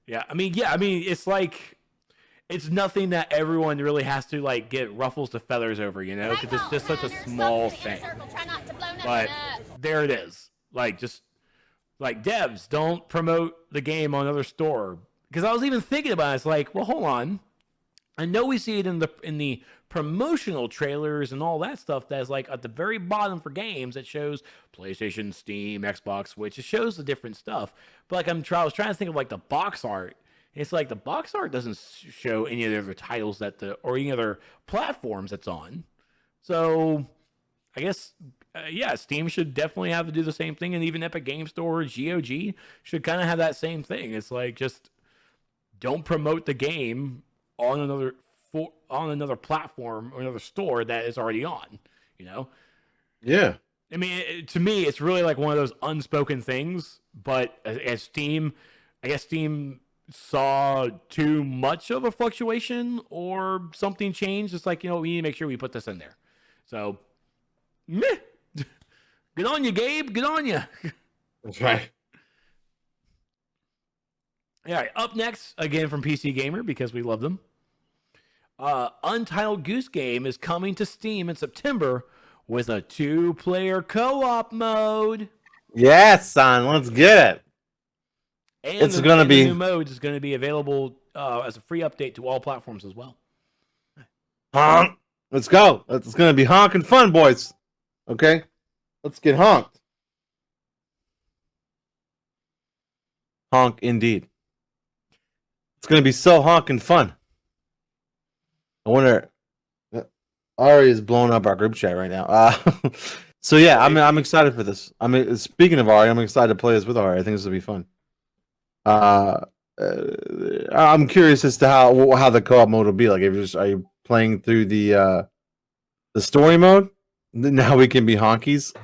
Yeah, I mean, it's like, it's nothing that everyone really has to like get ruffles to feathers over, you know, because it's just such a small thing. But there it is. Like, just like, devs, don't promote the game on another store. Because I was even thinking about it. It's like, well, hold on. I know we see it in the promotional trailers and all that stuff that's like at the very bottom for games that shows PlayStation, Steam, Xbox, Switch. It shows the different stuff. But like I was trying to think of like the box art. It's like the box art doesn't show any of the other titles or any other platforms that's on. So I guess yeah, Steam should definitely have to do the same thing, and even Epic Game Store, GOG should kind of have that same thing. It's like, just don't promote the game on another platform or another store that is already on, you know? Yeah. I mean, to me, it's really like one of those unspoken things, but as Steam, I guess Steam saw too much of a fluctuation or something changed. It's like, you know, we need to make sure we put this in there. So, meh. Good on you, Gabe. Good on you. That's right. All right, up next, again from PC Gamer, because we love them. Untitled Goose Game is coming to Steam in September with a 2-player co-op mode. Yes, son. Let's get it. And the new mode is going to be available as a free update to all platforms as well. Honk. Let's go. It's going to be honking fun, boys. Okay? Let's get honked. Honk indeed. It's going to be so honking fun. I wonder. Ari is blowing up our group chat right now. So yeah, I'm excited for this. I mean, speaking of Ari, I'm excited to play this with Ari. I think this will be fun. I'm curious as to how the co-op mode will be. Like, are you playing through the story mode? Now we can be honkies.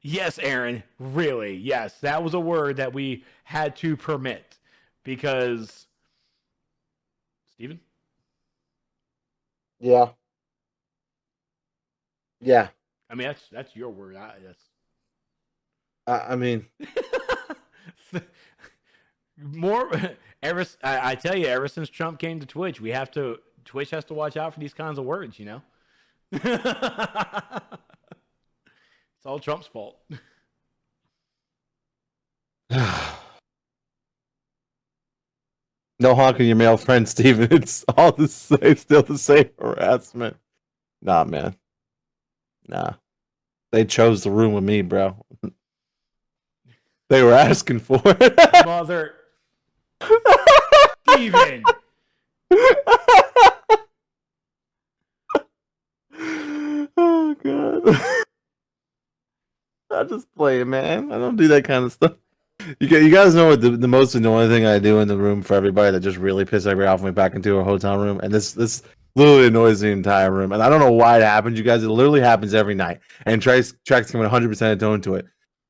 Yes, Aaron. Really, yes. That was a word that we had to permit because Steven? Yeah. Yeah. I mean, that's your word. I mean, more. I tell you, ever since Trump came to Twitch, Twitch has to watch out for these kinds of words. You know, it's all Trump's fault. No honking your male friend, Steven. It's all the same, still the same harassment. Nah, man. Nah. They chose the room with me, bro. They were asking for it. Mother. Steven. Oh, God. I just play, man. I don't do that kind of stuff. You guys know what the most annoying thing I do in the room for everybody that just really pisses everybody off when we back into a hotel room? And this literally annoys the entire room. And I don't know why it happens, you guys. It literally happens every night. And Trex can 100% atone to it.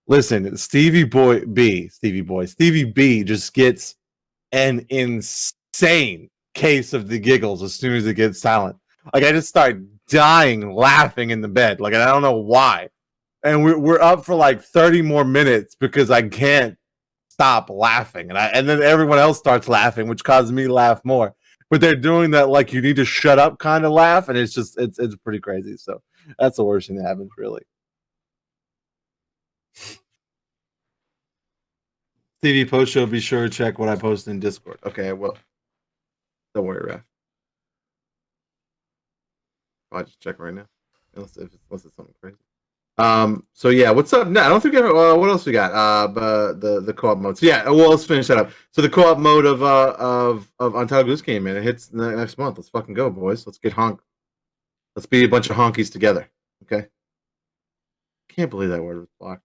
Listen, Stevie B just gets an insane case of the giggles as soon as it gets silent. Like, I just start dying laughing in the bed. Like, I don't know why. And we're up for like 30 more minutes because I can't stop laughing. And then everyone else starts laughing, which causes me to laugh more. But they're doing that like you need to shut up kind of laugh, and it's pretty crazy. So that's the worst thing that happens, really. TV post show, be sure to check what I post in Discord. Okay, well, don't worry, Raph. I'll just check right now. Unless it's something crazy. So yeah, what's up? No, I don't think what else we got? But the co-op mode. So yeah, well, let's finish that up. So the co-op mode of Untitled Goose Game, man, it hits next month. Let's fucking go, boys. Let's get honk. Let's be a bunch of honkies together. Okay. Can't believe that word was blocked.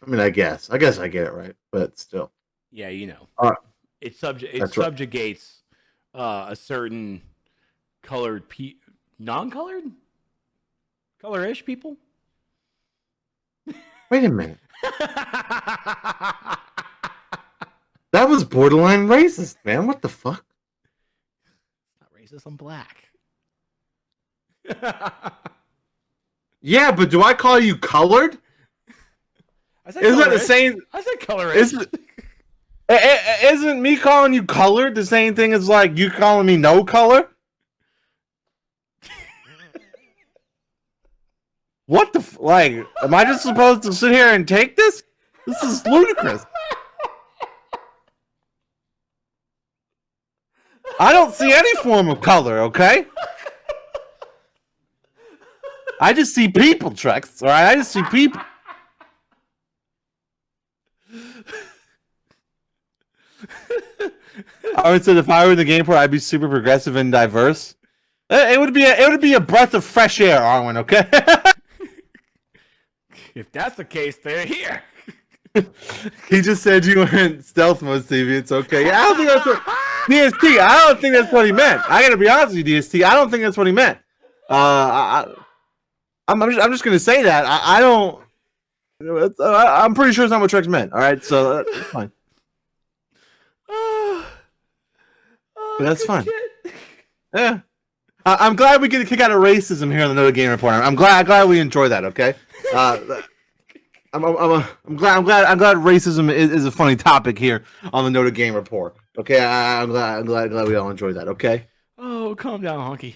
I mean, I guess I get it right, but still. Yeah, you know. All right. It subjugates a certain colored non-colored? Color-ish people? Wait a minute. That was borderline racist, man. What the fuck? Not racist, I'm black. Yeah, but do I call you colored? Isn't that the same? I said color-ish. Isn't me calling you colored the same thing as like you calling me no color? What the like? Am I just supposed to sit here and take this? This is ludicrous. I don't see any form of color. Okay, I just see people, Trex. All right, I just see people. I would say if I were in the game report, I'd be super progressive and diverse. It would be a breath of fresh air, Arwen. Okay. If that's the case, they're here. He just said you were in stealth mode, Stevie. It's okay. Yeah, I don't think that's what DST. I don't think that's what he meant. I gotta be honest with you, DST. I don't think that's what he meant. I'm just gonna say that. I don't. I'm pretty sure it's not what Trex meant. All right, so that's fine. But that's fine. Yeah. I'm glad we get a kick out of racism here on the NotA Game Report. I'm glad we enjoy that. Okay. I'm glad racism is a funny topic here on the NotA Game Report. Okay. I'm glad we all enjoy that. Okay. Oh, calm down, Honky.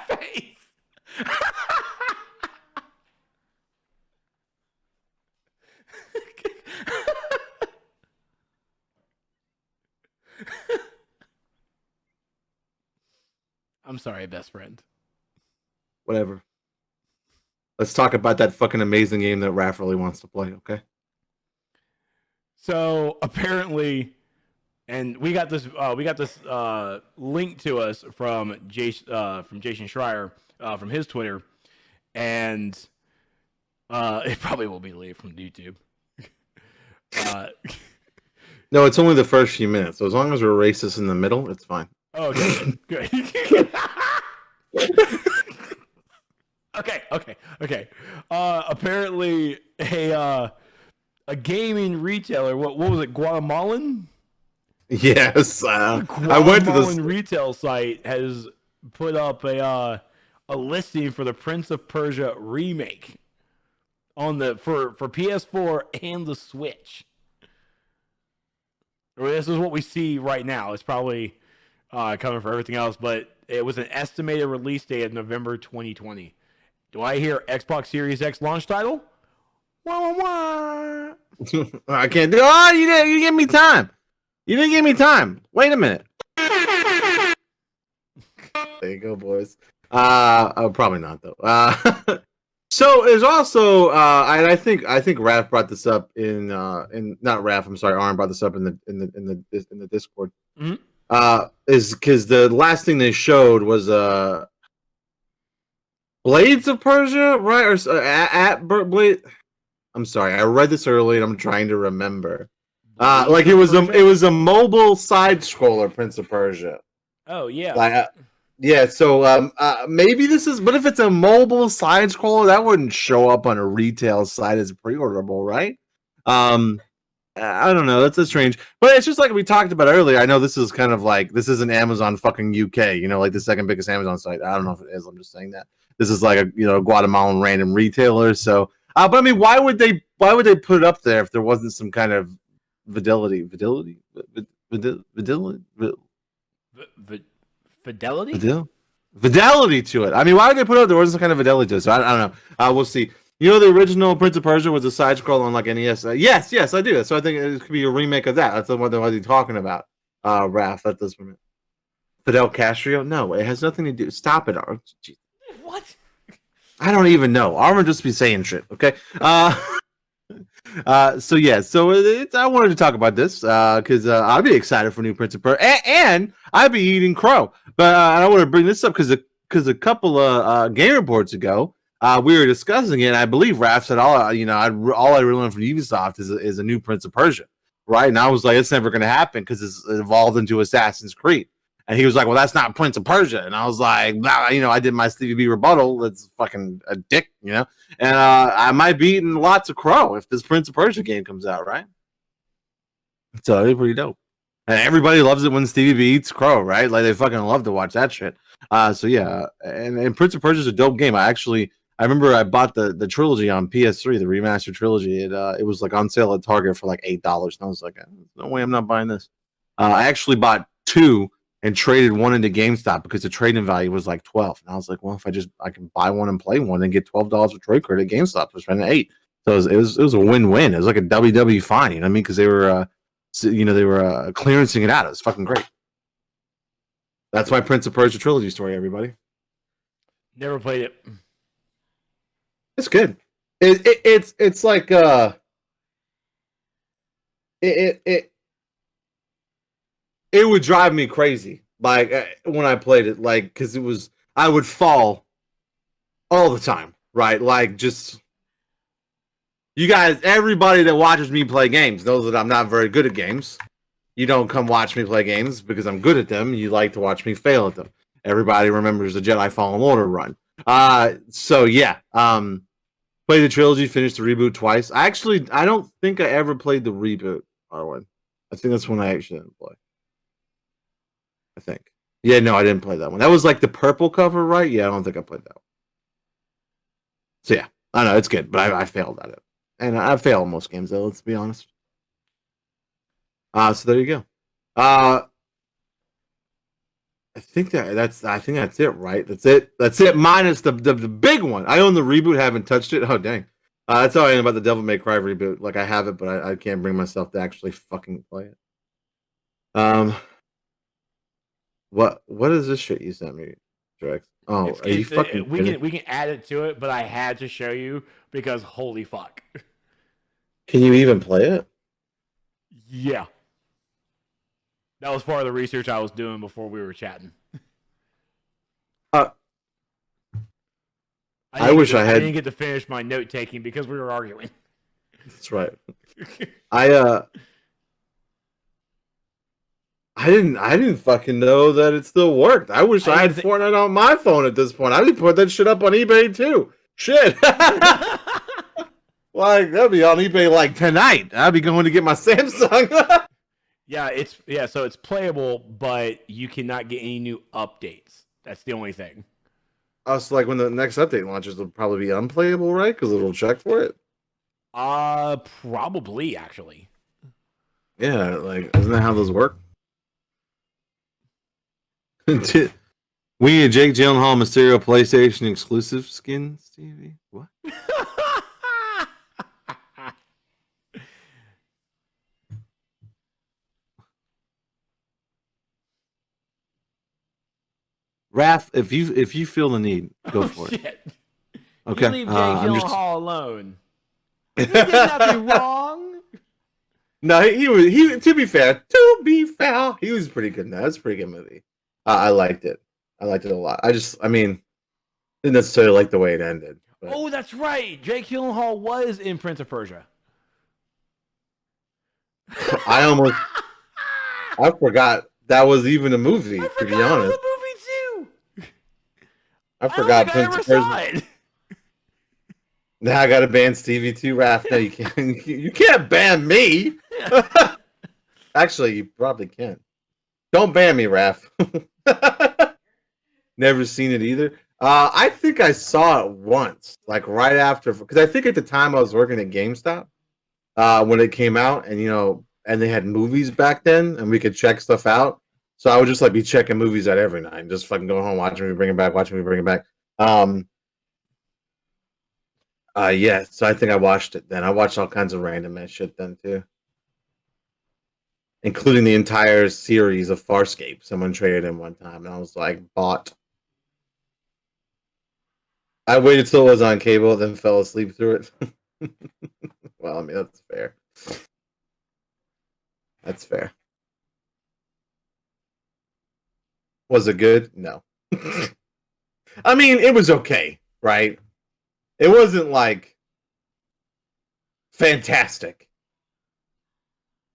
Face. I'm sorry, best friend. Whatever. Let's talk about that fucking amazing game that Raph really wants to play, okay? So apparently, and we got this link to us from Jason Schreier from his Twitter, and it probably will be deleted from YouTube. No, it's only the first few minutes. So as long as we're racist in the middle, it's fine. Okay, good. Okay. Apparently, a gaming retailer. What was it? Guatemalan? Yes. I went to this retail site has put up a listing for the Prince of Persia remake on for PS4 and the Switch. This is what we see right now. It's probably coming for everything else, but it was an estimated release date of November 2020. Do I hear Xbox Series X launch title? Wah, wah, wah. I can't do. Oh, you didn't give me time. You didn't give me time. Wait a minute. There you go, boys. Probably not though. So there's also, and I think Raph brought this up in not Raph. I'm sorry, Arn brought this up in the Discord. Mm-hmm. Is because the last thing they showed was Blades of Persia, right? Or at Blade. I'm sorry, I read this early and I'm trying to remember. Like it was a mobile side scroller, Prince of Persia. Oh yeah. Like, yeah, so maybe this is, but if it's a mobile side scroller, that wouldn't show up on a retail site as pre-orderable, right? I don't know. That's strange, but it's just like we talked about earlier. I know this is kind of like this is an Amazon fucking UK, like the second biggest Amazon site. I don't know if it is. I'm just saying that this is like a Guatemalan random retailer. So, but I mean, why would they put it up there if there wasn't some kind of fidelity to it? I mean, why would they put it up? There wasn't some kind of fidelity to it. So I don't know. We'll see. The original Prince of Persia was a side scroll on like NES. Yes, I do. So I think it could be a remake of that. That's the one that you're talking about. Raph, that does. Fidel Castro? No, it has nothing to do. Stop it, Arm. What? I don't even know. Arm just be saying shit. Okay. So yeah. So I wanted to talk about this because I'd be excited for new Prince of Persia, and I'd be eating crow. But I want to bring this up because a couple of game reports ago. We were discussing it, and I believe Raph said all I really want from Ubisoft is a new Prince of Persia, right? And I was like, it's never going to happen because it evolved into Assassin's Creed. And he was like, well, that's not Prince of Persia. And I was like, nah, I did my Stevie B rebuttal. That's fucking a dick, And I might be eating lots of crow if this Prince of Persia game comes out, right? So it's pretty dope. And everybody loves it when Stevie B eats crow, right? Like, they fucking love to watch that shit. So yeah, and Prince of Persia is a dope game. I remember I bought the trilogy on PS3, the remastered trilogy. It was like on sale at Target for like $8, and I was like, no way, I'm not buying this. I actually bought 2 and traded 1 into GameStop because the trading value was like 12, and I was like, well, if I can buy 1 and play 1 and get $12 of trade credit at GameStop for spending 8, so it was a win-win. It was like a WW fine, you know what I mean? Because they were clearancing it out. It was fucking great. That's my Prince of Persia trilogy story, everybody. Never played it. It's good. It's like it would drive me crazy, like when I played it, like, because I would fall all the time, right? Like, just, you guys, everybody that watches me play games knows that I'm not very good at games. You don't come watch me play games because I'm good at them. You like to watch me fail at them. Everybody remembers the Jedi Fallen Order run. So yeah, played the trilogy, finished the reboot twice. I don't think I ever played the reboot R1. I think that's one I actually didn't play. I think. Yeah, no, I didn't play that one. That was like the purple cover, right? Yeah, I don't think I played that one. So yeah, I know it's good, but I failed at it, and I fail in most games though. Let's be honest. So there you go. I think that's it, right? That's it. Minus the big one. I own the reboot, haven't touched it. Oh dang. That's how I am about the Devil May Cry reboot. Like, I have it, but I can't bring myself to actually fucking play it. What is this shit you sent me, Trex? Oh, are you fucking we can add it to it, but I had to show you because holy fuck. Can you even play it? Yeah. That was part of the research I was doing before we were chatting. I didn't get to finish my note taking because we were arguing. That's right. I didn't fucking know that it still worked. I wish I had Fortnite on my phone at this point. I would put that shit up on eBay too. Shit. Like, that'd be on eBay like tonight. I'd be going to get my Samsung. So it's playable, but you cannot get any new updates. That's the only thing. So like when the next update launches, it'll probably be unplayable, right? Because it'll check for it. Probably actually. Yeah, like, isn't that how those work? We need a Jake Gyllenhaal Mysterio PlayStation exclusive skin, Stevie. What? Raph, if you feel the need, go for it. Okay. You leave Jake Gyllenhaal alone. He did nothing wrong. No, he. To be fair, he was pretty good. That's a pretty good movie. I liked it. I liked it a lot. Didn't necessarily like the way it ended. But. Oh, that's right. Jake Gyllenhaal was in Prince of Persia. I forgot that was even a movie. To be honest, it was a movie too. I forgot Prince of Persia. Now I gotta ban Stevie too, Raph. No, you can't. You can't ban me. Actually, you probably can. Don't ban me, Raph. Never seen it either. I think I saw it once, like right after, because I think at the time I was working at GameStop when it came out, and and they had movies back then, and we could check stuff out. So I would just like be checking movies out every night, and just fucking go home, watching me bring it back, Yeah, so I think I watched it then. I watched all kinds of random ass shit then too, including the entire series of Farscape. Someone traded in one time, and I was like, bought. I waited till it was on cable, then fell asleep through it. Well, I mean, that's fair. That's fair. Was it good? No. I mean, it was okay, right? It wasn't like fantastic.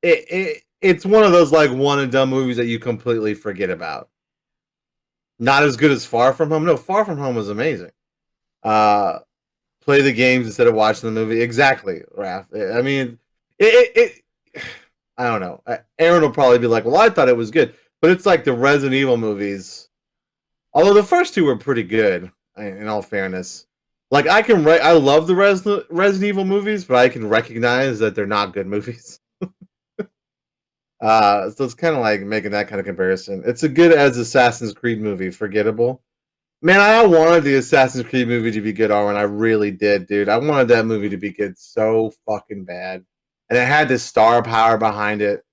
it's one of those like one and done movies that you completely forget about. Not as good as Far From Home. No, Far From Home was amazing. Play the games instead of watching the movie. Exactly, Raph. I mean, I don't know. Aaron will probably be like, "Well, I thought it was good," but it's like the Resident Evil movies. Although the first two were pretty good, in all fairness. Like I love the Resident Evil movies, but I can recognize that they're not good movies. So it's kind of like making that kind of comparison. It's as good as Assassin's Creed movie, forgettable. Man, I wanted the Assassin's Creed movie to be good, Arwen. I really did, dude. I wanted that movie to be good so fucking bad. And it had this star power behind it.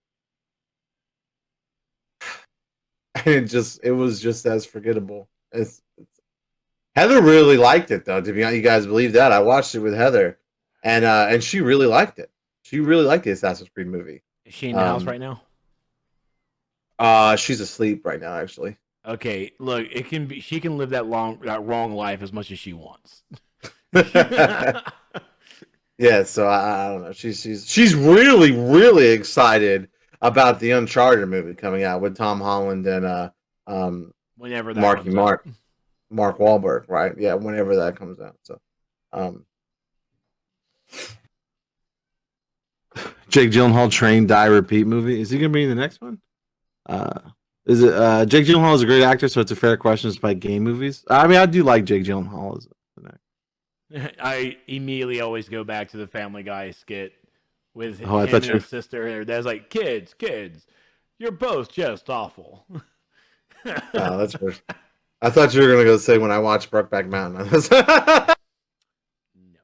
And it was just as forgettable. Heather really liked it, though. To be honest, you guys believe that? I watched it with Heather, and she really liked it. She really liked the Assassin's Creed movie. Is she in the house right now? She's asleep right now, actually. Okay, look, it can be. She can live that wrong life as much as she wants. Yeah, so I don't know. She's really really excited about the Uncharted movie coming out with Tom Holland and whenever that Mark Wahlberg, right? Yeah, whenever that comes out. So, Jake Gyllenhaal train die repeat movie. Is he gonna be in the next one? Is it Jake Gyllenhaal is a great actor, so it's a fair question despite game movies. I mean, I do like Jake Gyllenhaal as an actor. I immediately always go back to the Family Guy skit with him I and his sister. And that's like, kids, you're both just awful. Oh, that's worse. I thought you were gonna go say when I watched Brokeback Mountain. No.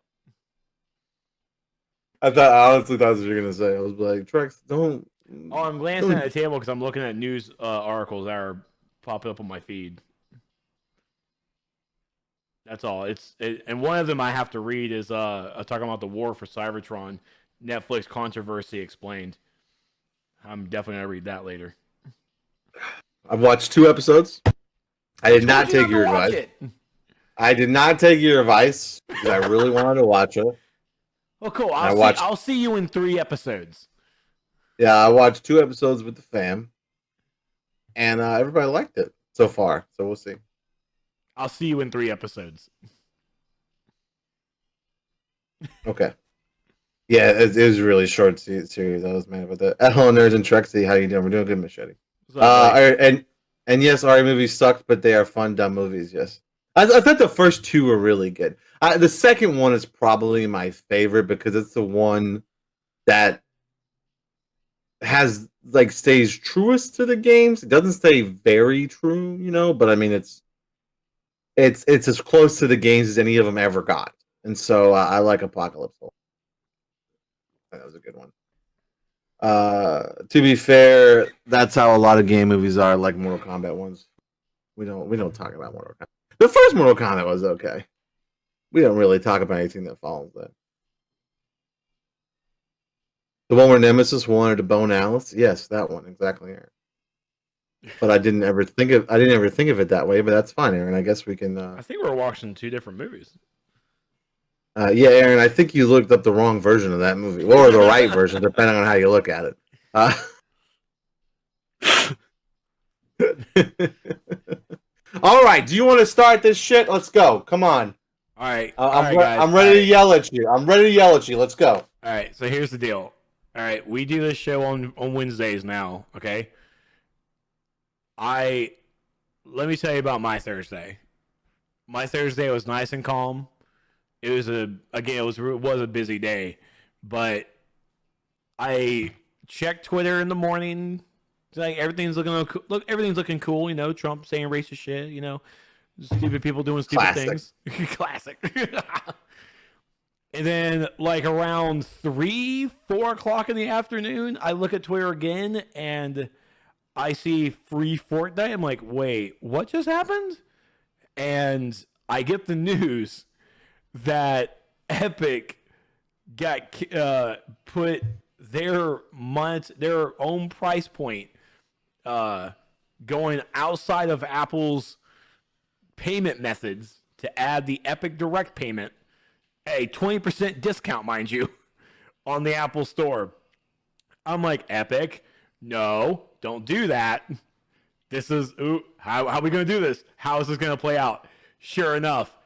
I honestly thought that's what you were gonna say. I was like, Trex, don't. Oh, I'm glancing at the table because I'm looking at news articles that are popping up on my feed. That's all. And one of them I have to read is talking about the war for Cybertron, Netflix controversy explained. I'm definitely gonna read that later. I've watched 2 episodes. I did not take your advice. I did not take your advice because I really wanted to watch it. Well, cool. I'll see you in 3 episodes. Yeah, I watched 2 episodes with the fam, and everybody liked it so far. So we'll see. I'll see you in 3 episodes. Okay. Yeah, it was a really short series. I was mad about that. Hello, nerds and Trexy. How you doing? We're doing good, Machete. And yes, our movies sucked, but they are fun, dumb movies. Yes, I thought the first 2 were really good. The second one is probably my favorite because it's the one that has stays truest to the games. It doesn't stay very true, but I mean it's as close to the games as any of them ever got. And so I like Apocalypse. That was a good one. To be fair, that's how a lot of game movies are, like Mortal Kombat ones. We don't talk about Mortal Kombat. The first Mortal Kombat was okay. We don't really talk about anything that follows that. The one where Nemesis wanted to bone Alice? Yes, that one, exactly, Aaron. But I didn't ever think of it that way, but that's fine, Aaron. I guess we can I think we're watching 2 different movies. Yeah, Aaron, I think you looked up the wrong version of that movie, or the right version, depending on how you look at it. All right, do you want to start this shit? Let's go. Come on. All right. I'm ready to yell at you. I'm ready to yell at you. Let's go. All right, so here's the deal. All right, we do this show on Wednesdays now, okay? Let me tell you about my Thursday. My Thursday was nice and calm. It was a busy day, but I checked Twitter in the morning. It's like everything's looking cool. Trump saying racist shit. Stupid people doing stupid things. Classic. And then, around 3, 4 o'clock in the afternoon, I look at Twitter again and I see free Fortnite. I'm like, wait, what just happened? And I get the news that Epic got put their own price point going outside of Apple's payment methods to add the Epic Direct payment, a 20% discount, mind you, on the Apple Store. I'm like, Epic, no, don't do that. This is, how are we going to do this? How is this going to play out? Sure enough,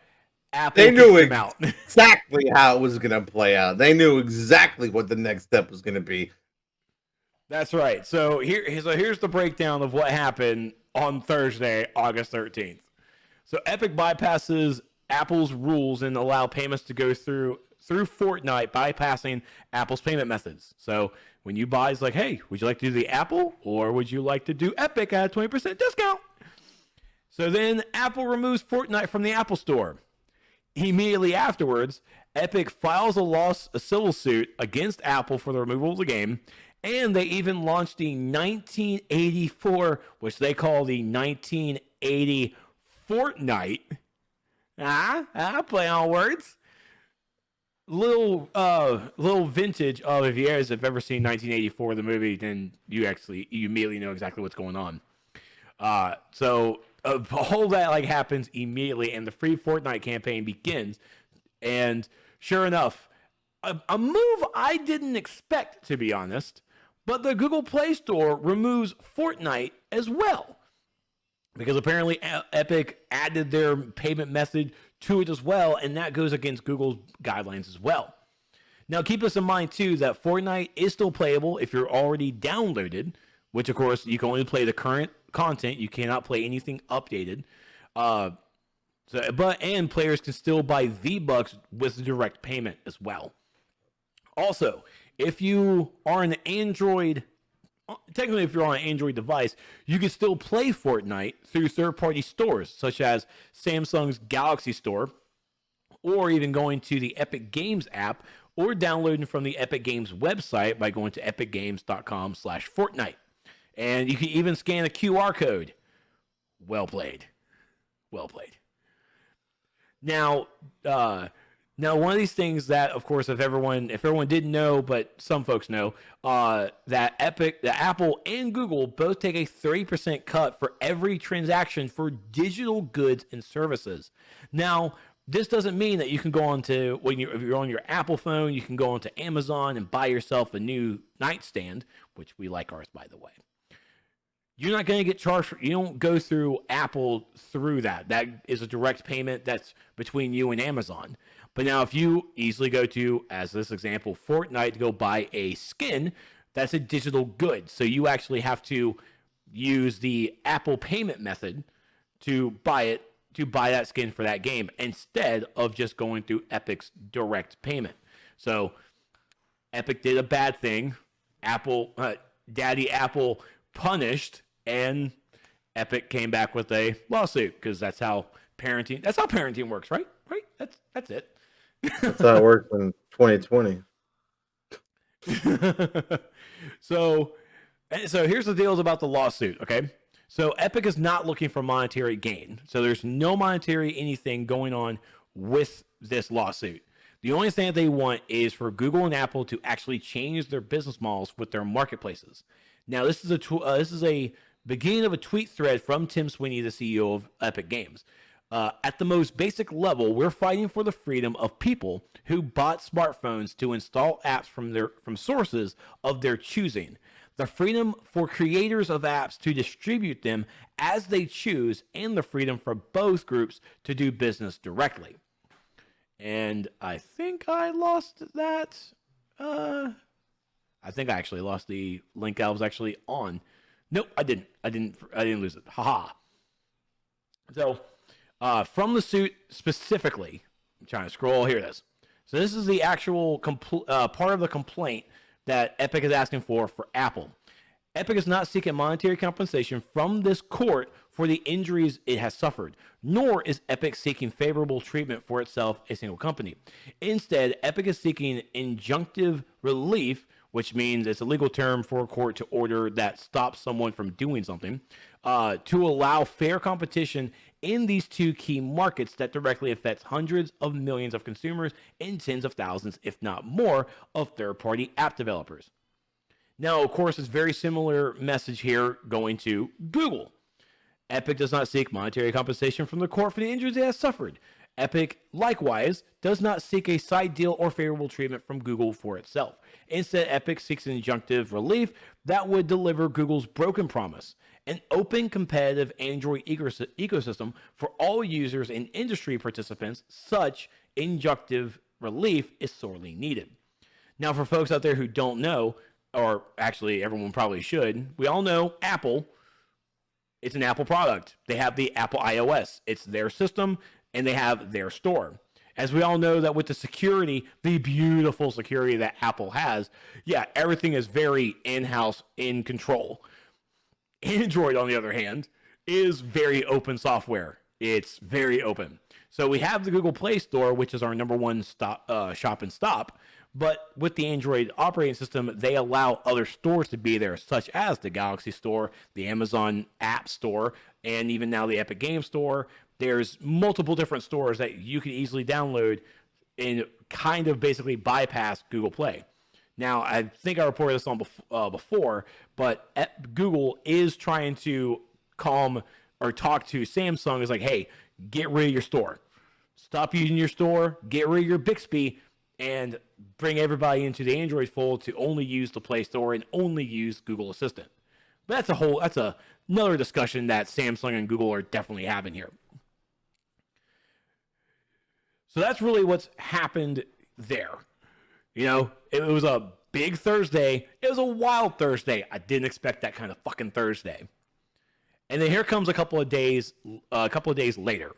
Apple They knew kicks them out. exactly how it was going to play out. They knew exactly what the next step was going to be. That's right. So here's the breakdown of what happened on Thursday, August 13th. So Epic bypasses Apple's rules and allow payments to go through Fortnite, bypassing Apple's payment methods. So when you buy, it's like, hey, would you like to do the Apple or would you like to do Epic at a 20% discount? So then Apple removes Fortnite from the Apple Store. Immediately afterwards, Epic files a civil suit against Apple for the removal of the game, and they even launched the 1984, which they call the 1980 Fortnite. Play on words. Little vintage of, if you guys have ever seen 1984, the movie, then you immediately know exactly what's going on. So a whole that happens immediately, and the free Fortnite campaign begins. And sure enough, a move I didn't expect, to be honest, but the Google Play Store removes Fortnite as well, because apparently Epic added their payment method to it as well, and that goes against Google's guidelines as well. Now, keep this in mind, too, that Fortnite is still playable if you're already downloaded, which, of course, you can only play the current content. You cannot play anything updated. And players can still buy V-Bucks with direct payment as well. Also, if you are an Android, technically if you're on an Android device, you can still play Fortnite through third-party stores, such as Samsung's Galaxy Store, or even going to the Epic Games app, or downloading from the Epic Games website by going to epicgames.com/Fortnite. And you can even scan a QR code. Well played. Well played. Now, one of these things that, of course, if everyone didn't know, but some folks know, that Apple and Google both take a 30% cut for every transaction for digital goods and services. Now, this doesn't mean that you can go on to, if you're on your Apple phone, you can go onto Amazon and buy yourself a new nightstand, which we like ours, by the way. You're not going to get charged you don't go through Apple through that. That is a direct payment that's between you and Amazon. But now if you easily go to, as this example, Fortnite to go buy a skin, that's a digital good. So you actually have to use the Apple payment method to buy that skin for that game, instead of just going through Epic's direct payment. So Epic did a bad thing. Daddy Apple punished, and Epic came back with a lawsuit, because that's how parenting works, right? That's it. That's how it worked in 2020. So here's the deals about the lawsuit, okay? So Epic is not looking for monetary gain. So there's no monetary anything going on with this lawsuit. The only thing that they want is for Google and Apple to actually change their business models with their marketplaces. Now, this is a beginning of a tweet thread from Tim Sweeney, the CEO of Epic Games. At the most basic level, we're fighting for the freedom of people who bought smartphones to install apps from sources of their choosing. The freedom for creators of apps to distribute them as they choose, and the freedom for both groups to do business directly. And I think I lost that. I think I actually lost the link I was actually on. Nope, I didn't lose it. Haha. So, from the suit specifically, I'm trying to scroll. Here it is. So this is the actual part of the complaint that Epic is asking for Apple. Epic is not seeking monetary compensation from this court for the injuries it has suffered, nor is Epic seeking favorable treatment for itself, a single company. Instead, Epic is seeking injunctive relief, which means it's a legal term for a court to order that stops someone from doing something, to allow fair competition in these two key markets that directly affects hundreds of millions of consumers and tens of thousands, if not more, of third-party app developers. Now, of course, it's very similar message here going to Google. Epic does not seek monetary compensation from the court for the injuries it has suffered. Epic, likewise, does not seek a side deal or favorable treatment from Google for itself. Instead, Epic seeks an injunctive relief that would deliver Google's broken promise, an open, competitive Android ecosystem for all users and industry participants. Such injunctive relief is sorely needed. Now, for folks out there who don't know, or actually everyone probably should, we all know Apple. It's an Apple product. They have the Apple iOS. It's their system, and they have their store. As we all know that with the security, the beautiful security that Apple has, yeah, everything is very in-house, in control. Android, on the other hand, is very open software. It's very open. So we have the Google Play Store, which is our number one shop and stop. But with the Android operating system, they allow other stores to be there, such as the Galaxy Store, the Amazon App Store, and even now the Epic Game Store. There's multiple different stores that you can easily download and kind of basically bypass Google Play. Now, I think I reported this on before, but Google is trying to calm or talk to Samsung. It's like, hey, get rid of your store. Stop using your store, get rid of your Bixby, and bring everybody into the Android fold to only use the Play Store and only use Google Assistant. But that's another discussion that Samsung and Google are definitely having here. So that's really what's happened there. You know, it was a big Thursday. It was a wild Thursday. I didn't expect that kind of fucking Thursday. And then here comes a couple of days later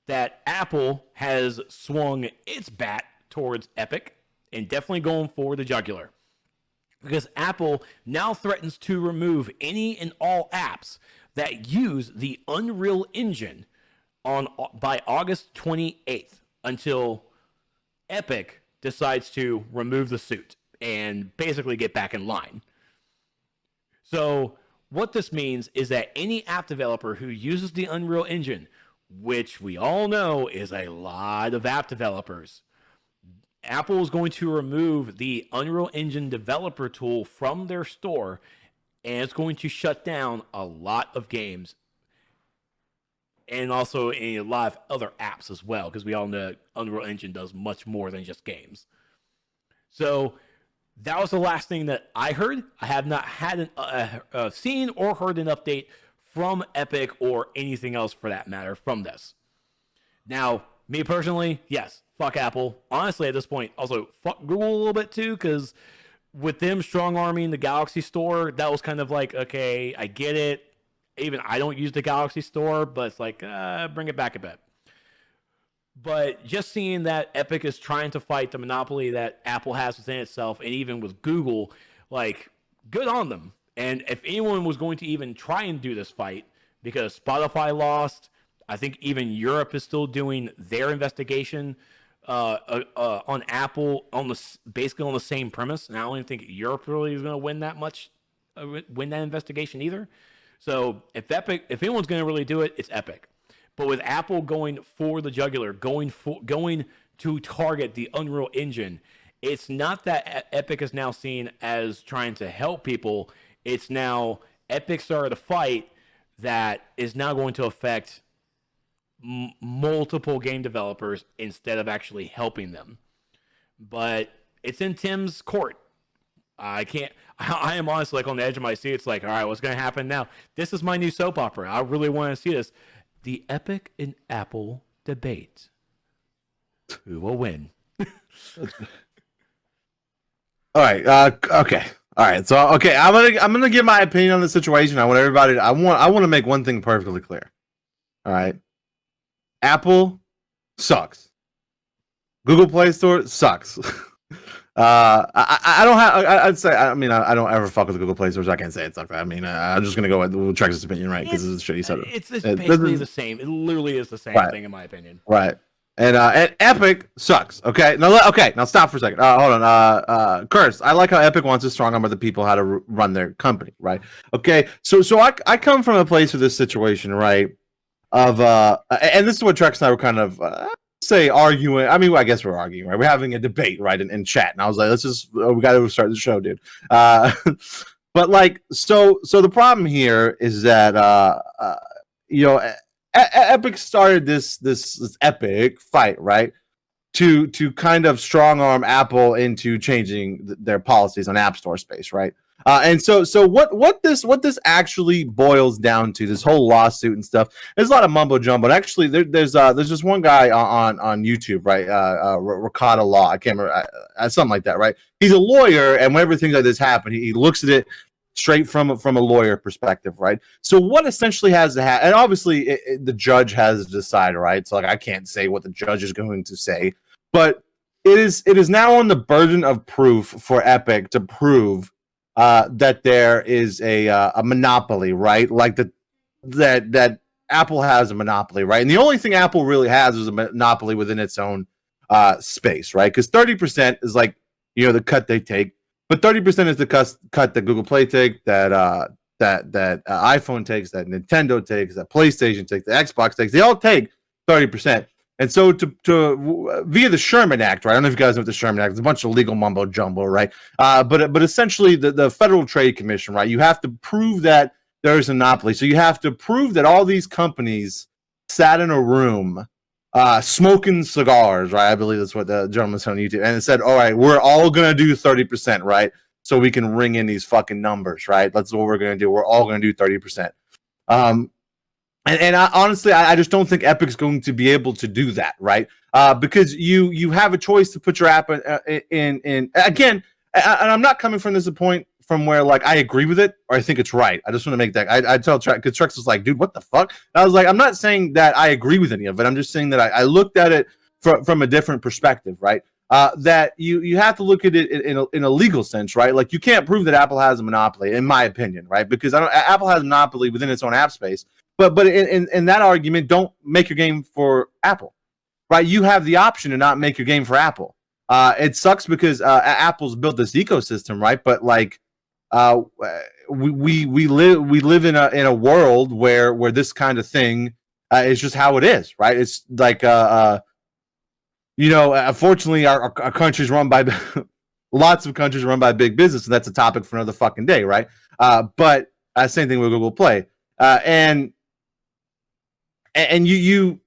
that Apple has swung its bat towards Epic and definitely going for the jugular. Because Apple now threatens to remove any and all apps that use the Unreal Engine by August 28th until Epic decides to remove the suit and basically get back in line. So what this means is that any app developer who uses the Unreal Engine, which we all know is a lot of app developers, Apple is going to remove the Unreal Engine developer tool from their store, and it's going to shut down a lot of games and also a lot of other apps as well, because we all know Unreal Engine does much more than just games. So that was the last thing that I heard. I have not had seen or heard an update from Epic or anything else for that matter from this. Now, me personally, yes, fuck Apple. Honestly, at this point, also fuck Google a little bit too, because with them strong-arming the Galaxy Store, that was kind of like, okay, I get it. Even I don't use the Galaxy Store, but it's like, bring it back a bit. But just seeing that Epic is trying to fight the monopoly that Apple has within itself, and even with Google, like, good on them. And if anyone was going to even try and do this fight, because Spotify lost, I think even Europe is still doing their investigation on Apple basically on the same premise. And I don't even think Europe really is going to win that investigation either. So if anyone's going to really do it, it's Epic. But with Apple going for the jugular, going to target the Unreal Engine, it's not that Epic is now seen as trying to help people. It's now Epic started a fight that is now going to affect multiple game developers instead of actually helping them. But it's in Tim's court. I am honestly like on the edge of my seat. It's like, all right, what's going to happen now? This is my new soap opera. I really want to see this. The Epic and Apple debate. Who will win? All right. Okay. All right. So okay, I'm gonna give my opinion on the situation. I want everybody. I want to make one thing perfectly clear. All right. Apple sucks. Google Play Store sucks. I don't have. I'd say. I mean, I don't ever fuck with the Google Play Store, so I can't say it sucks. I mean, I'm just gonna go with Trex's opinion, right? Because it's a shitty setup. It's basically the same. It literally is the same thing, in my opinion. Right. And Epic sucks. Okay. Now stop for a second. Hold on. Curse. I like how Epic wants to strong arm other people how to run their company. Right. Okay. So I come from a place of this situation, right? Of and this is what Trex and I were kind of say arguing. I mean, I guess we're arguing, right? We're having a debate, right, in chat. And I was like, we got to start the show, dude. But like, so the problem here is that Epic started this epic fight, right? To kind of strong arm Apple into changing their policies on App Store space, right? And so what this actually boils down to, this whole lawsuit and stuff, there's a lot of mumbo jumbo. And actually, there's just one guy on YouTube, right? Ricotta Law, I can't remember, something like that, right? He's a lawyer, and whenever things like this happen, he looks at it straight from a lawyer perspective, right? So what essentially has to happen, and obviously the judge has to decide, right? So like I can't say what the judge is going to say, but it is now on the burden of proof for Epic to prove that there is a monopoly, right? Like that Apple has a monopoly, right? And the only thing Apple really has is a monopoly within its own space, right? Because 30% is like, the cut they take. But 30% is the cut that Google Play takes, that iPhone takes, that Nintendo takes, that PlayStation takes, that Xbox takes. They all take 30%. And so to via the Sherman Act, right? I don't know if you guys know what the Sherman Act is. It's a bunch of legal mumbo jumbo, right? But essentially the Federal Trade Commission, right? You have to prove that there's a monopoly. So you have to prove that all these companies sat in a room smoking cigars, right? I believe that's what the gentleman said on YouTube. And it said, all right, we're all going to do 30%, right? So we can ring in these fucking numbers, right? That's what we're going to do. We're all going to do 30%. And honestly, I just don't think Epic's going to be able to do that, right? Because you have a choice to put your app in again, and I'm not coming from this point from where like I agree with it or I think it's right. I just want to make that. I tell Trex, because Trex was like, dude, what the fuck? And I was like, I'm not saying that I agree with any of it. I'm just saying that I looked at it from a different perspective, right? That you have to look at it in a legal sense, right? Like you can't prove that Apple has a monopoly, in my opinion, right? Because Apple has a monopoly within its own app space. But in that argument, don't make your game for Apple, right? You have the option to not make your game for Apple. It sucks because Apple's built this ecosystem, right? But like we live in a world where this kind of thing is just how it is, right? It's like unfortunately our country's run by lots of countries run by big business, and that's a topic for another fucking day, right? But same thing with Google Play, and you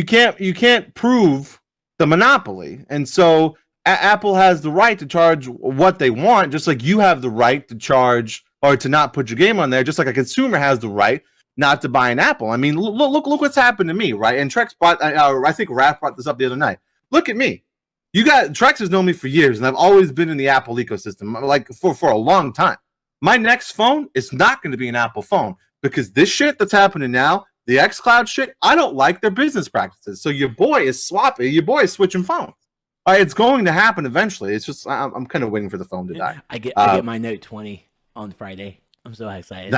can't prove the monopoly, and so Apple has the right to charge what they want, just like you have the right to charge or to not put your game on there, just like a consumer has the right not to buy an Apple. I mean, look what's happened to me, right? And Trex brought, I think Raph brought this up the other night. Look at me. Trex has known me for years, and I've always been in the Apple ecosystem, like for a long time. My next phone is not going to be an Apple phone because this shit that's happening now, the xCloud shit, I don't like their business practices. So your boy is swapping. Your boy is switching phones. It's going to happen eventually. It's just I'm kind of waiting for the phone to die. I get my Note 20 on Friday. I'm so excited.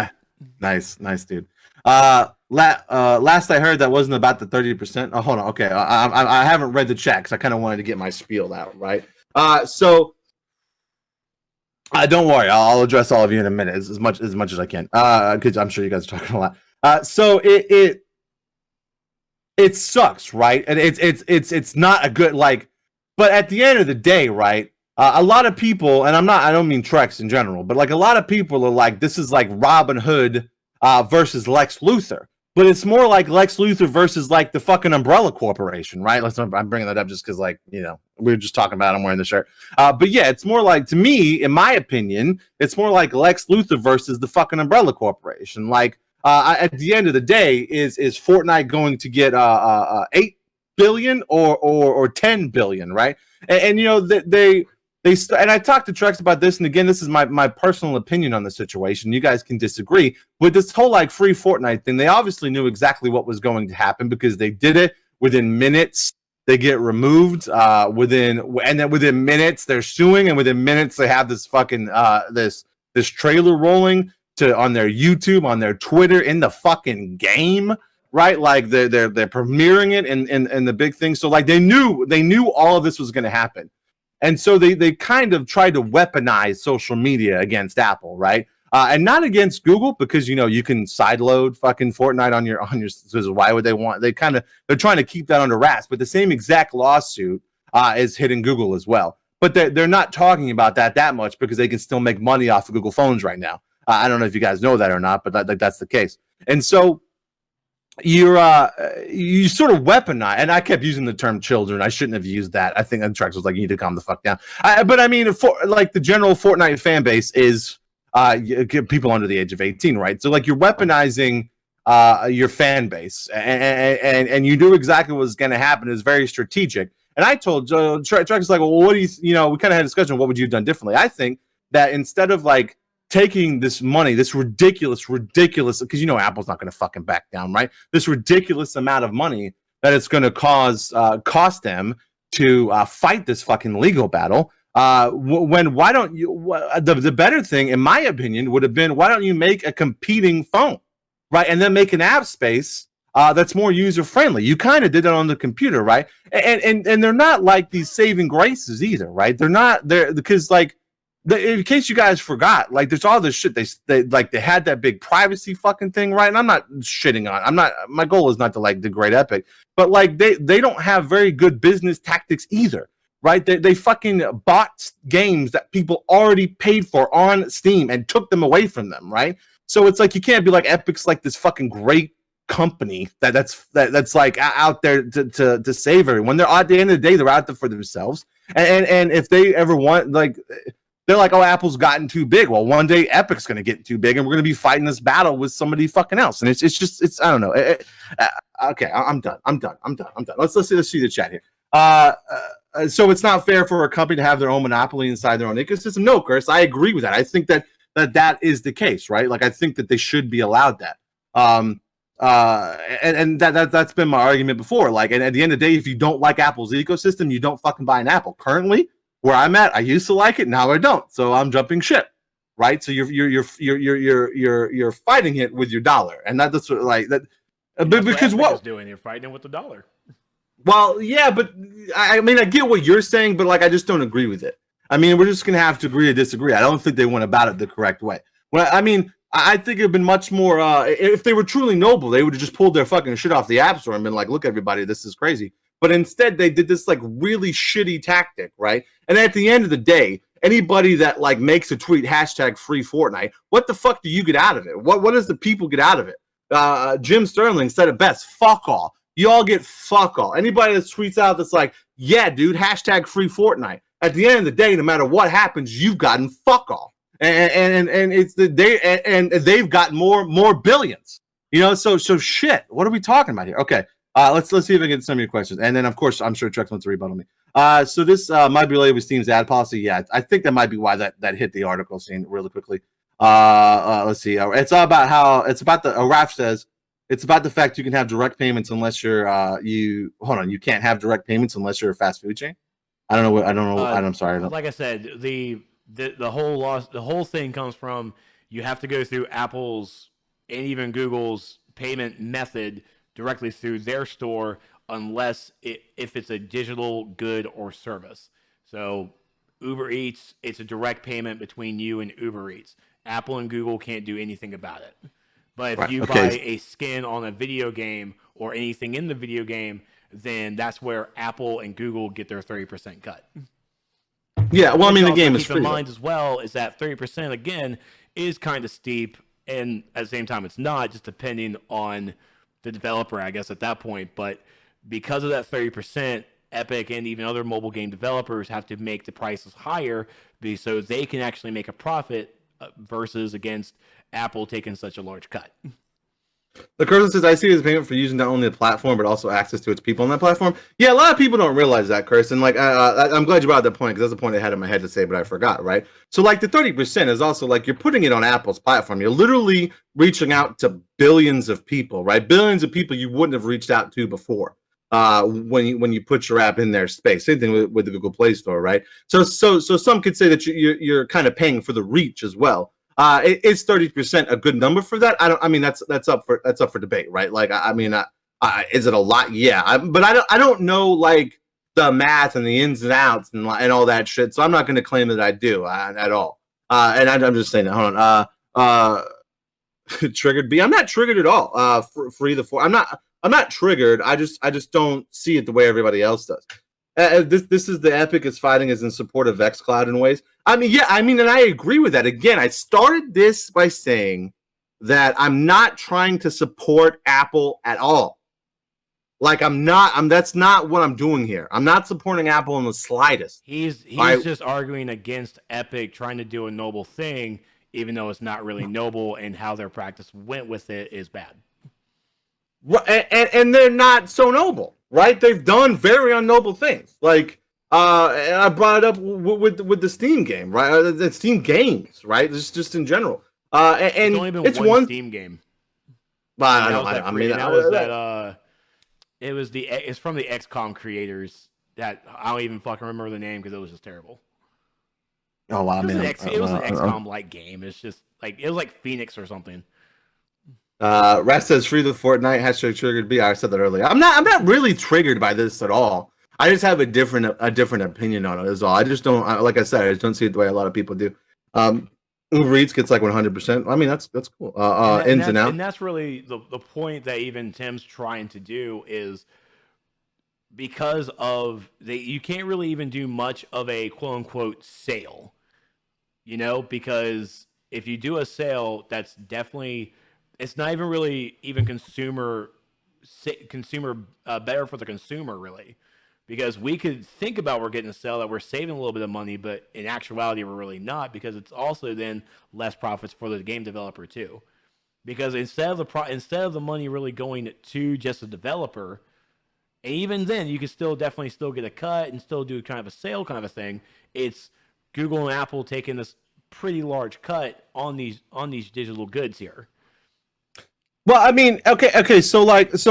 Nice, dude. Last I heard, that wasn't about the 30%. Oh, hold on. Okay, I haven't read the chat because I kind of wanted to get my spiel out, right? So don't worry, I'll address all of you in a minute, as much as I can, because I'm sure you guys are talking a lot. So it sucks, right? And it's not a good like. But at the end of the day, right, a lot of people, and I don't mean Trex in general, but like a lot of people are like, this is like Robin Hood versus Lex Luthor. But it's more like Lex Luthor versus like the fucking Umbrella Corporation, right? I'm bringing that up just because like, we were just talking about I'm wearing the shirt. But yeah, it's more like, to me, in my opinion, it's more like Lex Luthor versus the fucking Umbrella Corporation. Like at the end of the day, is Fortnite going to get 8 billion or 10 billion, right? And they and I talked to Trex about this, and again, this is my personal opinion on the situation. You guys can disagree with this whole like free Fortnite thing. They obviously knew exactly what was going to happen because they did it within minutes. They get removed within minutes they're suing, and within minutes they have this fucking this trailer rolling on their YouTube, on their Twitter, in the fucking game. Right, like they're premiering it and the big thing. So like they knew all of this was going to happen, and so they kind of tried to weaponize social media against Apple, right? And not against Google, because you can sideload fucking Fortnite on your. So why would they want? They're trying to keep that under wraps. But the same exact lawsuit is hitting Google as well. But they're not talking about that much because they can still make money off of Google phones right now. I don't know if you guys know that or not, but that's the case. And so you sort of weaponize, and I kept using the term children. I shouldn't have used that. I think Trex was like, you need to calm the fuck down. But I mean, for like the general Fortnite fan base is people under the age of 18, right? So like you're weaponizing your fan base, and you knew exactly what was going to happen. It's very strategic. And I told Trex like, well, what do you know? We kind of had a discussion. What would you have done differently? I think that instead of like taking this money, this ridiculous, because you know Apple's not going to fucking back down, right? This ridiculous amount of money that it's going to cost them to fight this fucking legal battle. Why don't you? The better thing, in my opinion, would have been, why don't you make a competing phone, right? And then make an app space that's more user friendly. You kind of did it on the computer, right? And they're not like these saving graces either, right? They're not there because like. In case you guys forgot, like there's all this shit they had that big privacy fucking thing, right? And I'm not shitting on. My goal is not to like degrade Epic, but like they don't have very good business tactics either, right? They fucking bought games that people already paid for on Steam and took them away from them, right? So it's like you can't be like Epic's like this fucking great company that's like out there to save everyone. They're at the end of the day, they're out there for themselves, and if they ever want like. They're like, oh, Apple's gotten too big. Well, one day Epic's going to get too big, and we're going to be fighting this battle with somebody fucking else. And it's I don't know. Okay, I'm done. Let's see the chat here. So it's not fair for a company to have their own monopoly inside their own ecosystem. No, Chris, I agree with that. I think that is the case, right? Like I think that they should be allowed that. And that's been my argument before. Like, and at the end of the day, if you don't like Apple's ecosystem, you don't fucking buy an Apple. Currently, where I'm at, I used to like it, now I don't. So I'm jumping ship, right? So you're fighting it with your dollar, and that's what like that. Because what doing? You're fighting it with the dollar. Well, yeah, but I mean, I get what you're saying, but like, I just don't agree with it. I mean, we're just gonna have to agree to disagree. I don't think they went about it the correct way. Well, I mean, I think it'd been much more if they were truly noble, they would have just pulled their fucking shit off the App Store and been like, "Look, everybody, this is crazy." But instead, they did this like really shitty tactic, right? And at the end of the day, anybody that like makes a tweet #free Fortnite, what the fuck do you get out of it? What does the people get out of it? Jim Sterling said it best: "Fuck all." You all get fuck all. Anybody that tweets out that's like, "Yeah, dude, #free Fortnite." At the end of the day, no matter what happens, you've gotten fuck all, and it's they've got more billions. You know, so shit. What are we talking about here? Okay. Let's see if I can get some of your questions. And then, of course, I'm sure Trex wants to rebuttal me. So this might be related with Steam's ad policy. Yeah, I think that might be why that hit the article scene really quickly. Let's see. It's all about how it's about the Raf says it's about the fact you can have direct payments unless you're you can't have direct payments unless you're a fast food chain. I don't know. I'm sorry. Like I said, the whole thing comes from you have to go through Apple's and even Google's payment method directly through their store unless if it's a digital good or service. So Uber Eats, it's a direct payment between you and Uber Eats. Apple and Google can't do anything about it. But if you buy a skin on a video game or anything in the video game, then that's where Apple and Google get their 30% cut. Yeah, well, I mean, the game is free. Keep in mind as well is that 30%, again, is kind of steep, and at the same time, it's not, just depending on the developer, I guess, at that point. But because of that 30%, Epic and even other mobile game developers have to make the prices higher so they can actually make a profit versus against Apple taking such a large cut. The Cursor says, I see it as payment for using not only the platform, but also access to its people on that platform. Yeah, a lot of people don't realize that, Curse. And like, I'm glad you brought that point, because that's the point I had in my head to say, but I forgot, right? So like the 30% is also like, you're putting it on Apple's platform. You're literally reaching out to billions of people, right? Billions of people you wouldn't have reached out to before when you put your app in their space. Same thing with the Google Play Store, right? So some could say that you're kind of paying for the reach as well. Is 30% a good number for that? I mean, that's up for debate, right? Like, I mean, is it a lot? Yeah, but I don't know like the math and the ins and outs and all that shit. So I'm not going to claim that I do at all. And I'm just saying that. Hold on. Triggered B. I'm not triggered at all. Free the four. I'm not triggered. I just don't see it the way everybody else does. This is the Epic is fighting is in support of xCloud in ways. I mean, yeah, I mean, and I agree with that. Again, I started this by saying that I'm not trying to support Apple at all. Like that's not what I'm doing here. I'm not supporting Apple in the slightest. He's just arguing against Epic trying to do a noble thing, even though it's not really noble, and how their practice went with it is bad. And they're not so noble, right? They've done very unnoble things. Like, and I brought it up with the Steam game, right? The Steam games, right? Just in general. And it's only been one Steam game. Well, it's from the XCOM creators that I don't even fucking remember the name because it was just terrible. Oh wow, it was an XCOM like game. It's just like it was like Phoenix or something. Rat says free the Fortnite hashtag triggered B. I said that earlier. I'm not really triggered by this at all. I just have a different opinion on it. Is all. I just don't like I said. I just don't see it the way a lot of people do. Uber Eats gets like 100%. I mean, that's cool. Ins and outs. And that's really the point that even Tim's trying to do is because of you can't really even do much of a quote unquote sale, because if you do a sale, that's definitely it's not even really even consumer better for the consumer really. Because we could think about we're getting a sale that we're saving a little bit of money, but in actuality we're really not, because it's also then less profits for the game developer too. Because instead of the money really going to just the developer, and even then you can definitely get a cut and still do kind of a sale kind of a thing. It's Google and Apple taking this pretty large cut on these digital goods here. Well, I mean, okay. So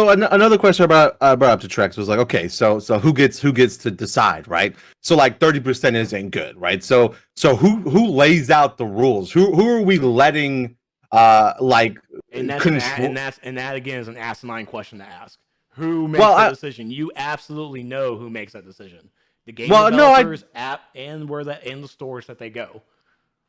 another question I brought up to Trex was like, okay, so who gets to decide, right? So like 30% isn't good, right? So who lays out the rules? Who are we letting and that again is an asinine question to ask. Who makes that decision? You absolutely know who makes that decision. The game developers, app, and the stores that they go.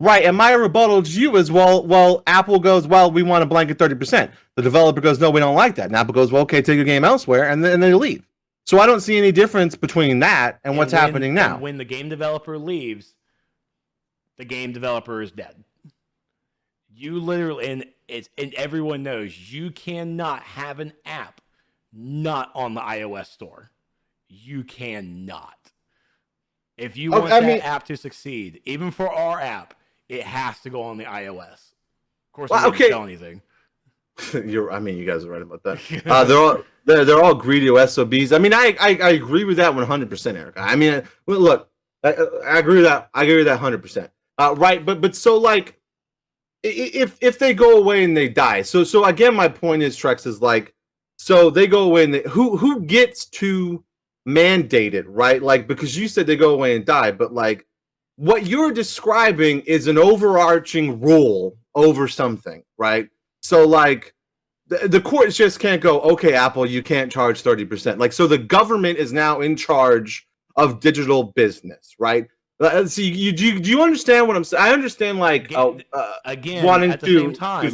Right, and my rebuttal to you is, well, Apple goes, well, we want a blanket 30%. The developer goes, no, we don't like that. And Apple goes, well, okay, take your game elsewhere, and then they leave. So I don't see any difference between that and what's happening now. When the game developer leaves, the game developer is dead. You literally, and everyone knows, you cannot have an app not on the iOS store. You cannot. If you want app to succeed, even for our app, it has to go on the iOS. Of course, I don't tell anything. You guys are right about that. They're all greedy SOBs. I mean, I agree with that 100%, Eric. I mean, look, I agree with that. I agree with that 100%. Right, but so like, if they go away and they die, so again, my point is, Trex, is like, so they go away and who gets to mandate it, right? Like, because you said they go away and die, but like, what you're describing is an overarching rule over something, right? So like the courts just can't go, okay, Apple, you can't charge 30%. Like, so the government is now in charge of digital business, right? So do you understand what I'm saying? I understand, like, again, wanting at the same time,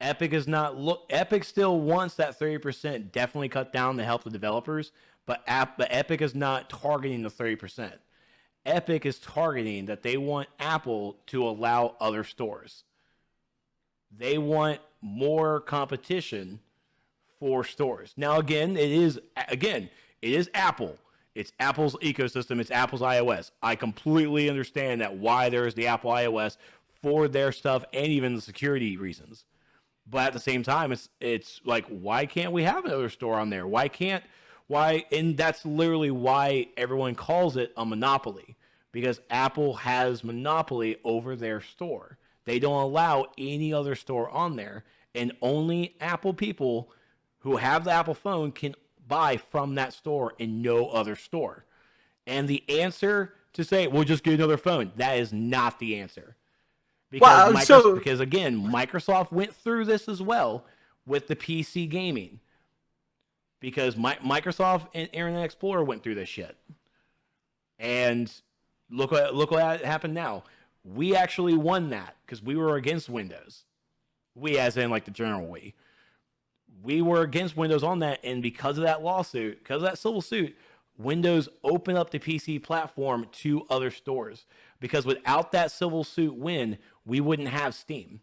Epic still wants that 30% definitely cut down to help the developers, but Epic is not targeting the 30%. Epic is targeting that they want Apple to allow other stores. They want more competition for stores. Now, again, it is Apple. It's Apple's ecosystem. It's Apple's iOS. I completely understand that why there is the Apple iOS for their stuff and even the security reasons. But at the same time, it's like, why can't we have another store on there? And that's literally why everyone calls it a monopoly, because Apple has monopoly over their store. They don't allow any other store on there, and only Apple people who have the Apple phone can buy from that store and no other store. And the answer to say, we'll just get another phone, that is not the answer. Because again, Microsoft went through this as well with the PC gaming. Because Microsoft and Internet Explorer went through this shit. And look what happened now. We actually won that because we were against Windows. We, as in like the general we. We were against Windows on that, and because of that lawsuit, because of that civil suit, Windows opened up the PC platform to other stores. Because without that civil suit win, we wouldn't have Steam.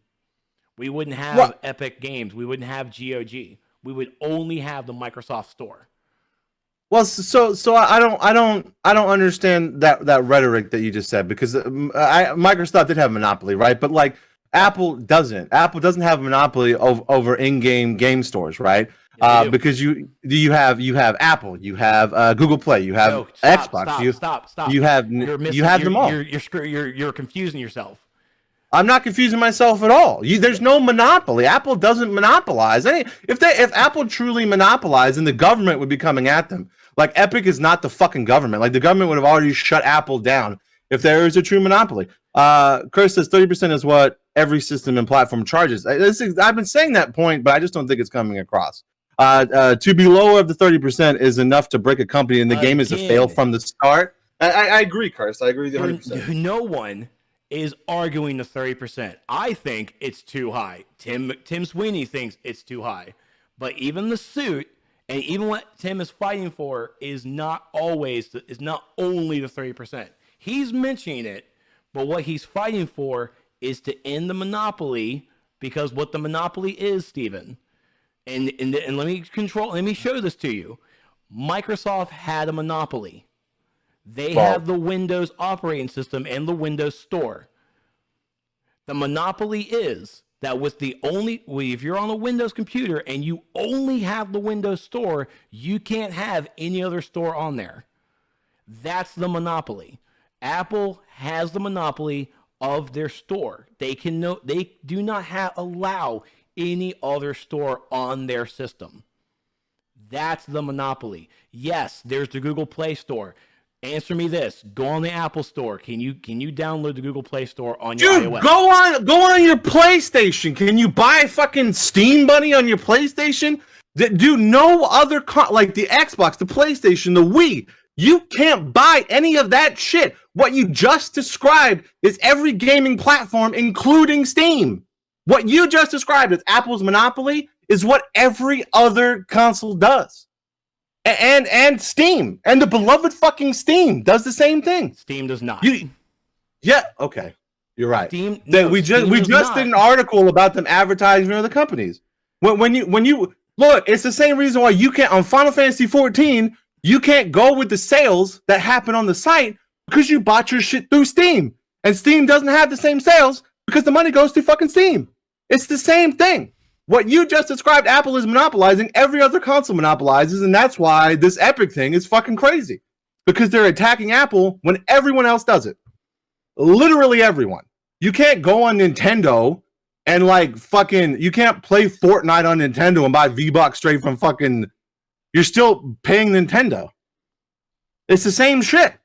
We wouldn't have What? Epic Games. We wouldn't have GOG. We would only have the Microsoft Store. Well, so I don't understand that rhetoric that you just said, because Microsoft did have a monopoly, right? But like Apple doesn't. Apple doesn't have a monopoly over in-game game stores, right? Yeah, they do. Because you have Apple, you have Google Play, you have No, stop, Xbox, stop. you have them all. You're confusing yourself. I'm not confusing myself at all. There's no monopoly. Apple doesn't monopolize. If Apple truly monopolized, then the government would be coming at them. Like, Epic is not the fucking government. Like, the government would have already shut Apple down if there is a true monopoly. Chris says 30% is what every system and platform charges. I've been saying that point, but I just don't think it's coming across. To be lower of the 30% is enough to break a company, and the game is a fail from the start. I agree, Chris. I agree with you 100%. No one is arguing the 30%. I think it's too high. Tim Sweeney thinks it's too high. But even the suit and even what Tim is fighting for is not only the 30%. He's mentioning it, but what he's fighting for is to end the monopoly, because what the monopoly is, Steven, and let me show this to you. Microsoft had a monopoly. They have the Windows operating system and the Windows Store. The monopoly is that if you're on a Windows computer and you only have the Windows Store, you can't have any other store on there. That's the monopoly. Apple has the monopoly of their store. They do not allow any other store on their system. That's the monopoly. Yes, there's the Google Play Store. Answer me this: go on the Apple Store. Can you download the Google Play Store on your iOS? Go on your PlayStation. Can you buy fucking Steam Buddy on your PlayStation? Do no other like the Xbox, the PlayStation, the Wii. You can't buy any of that shit. What you just described is every gaming platform, including Steam. What you just described as Apple's monopoly is what every other console does. And Steam, and the beloved fucking Steam does the same thing. Steam does not. Yeah, okay, you're right. Steam we just did an article about them advertising other companies. When you look, it's the same reason why you can't on Final Fantasy 14. You can't go with the sales that happen on the site because you bought your shit through Steam, and Steam doesn't have the same sales because the money goes through fucking Steam. It's the same thing. What you just described, Apple is monopolizing, every other console monopolizes, and that's why this Epic thing is fucking crazy. Because they're attacking Apple when everyone else does it. Literally everyone. You can't go on Nintendo and you can't play Fortnite on Nintendo and buy V-Bucks straight from fucking... You're still paying Nintendo. It's the same shit.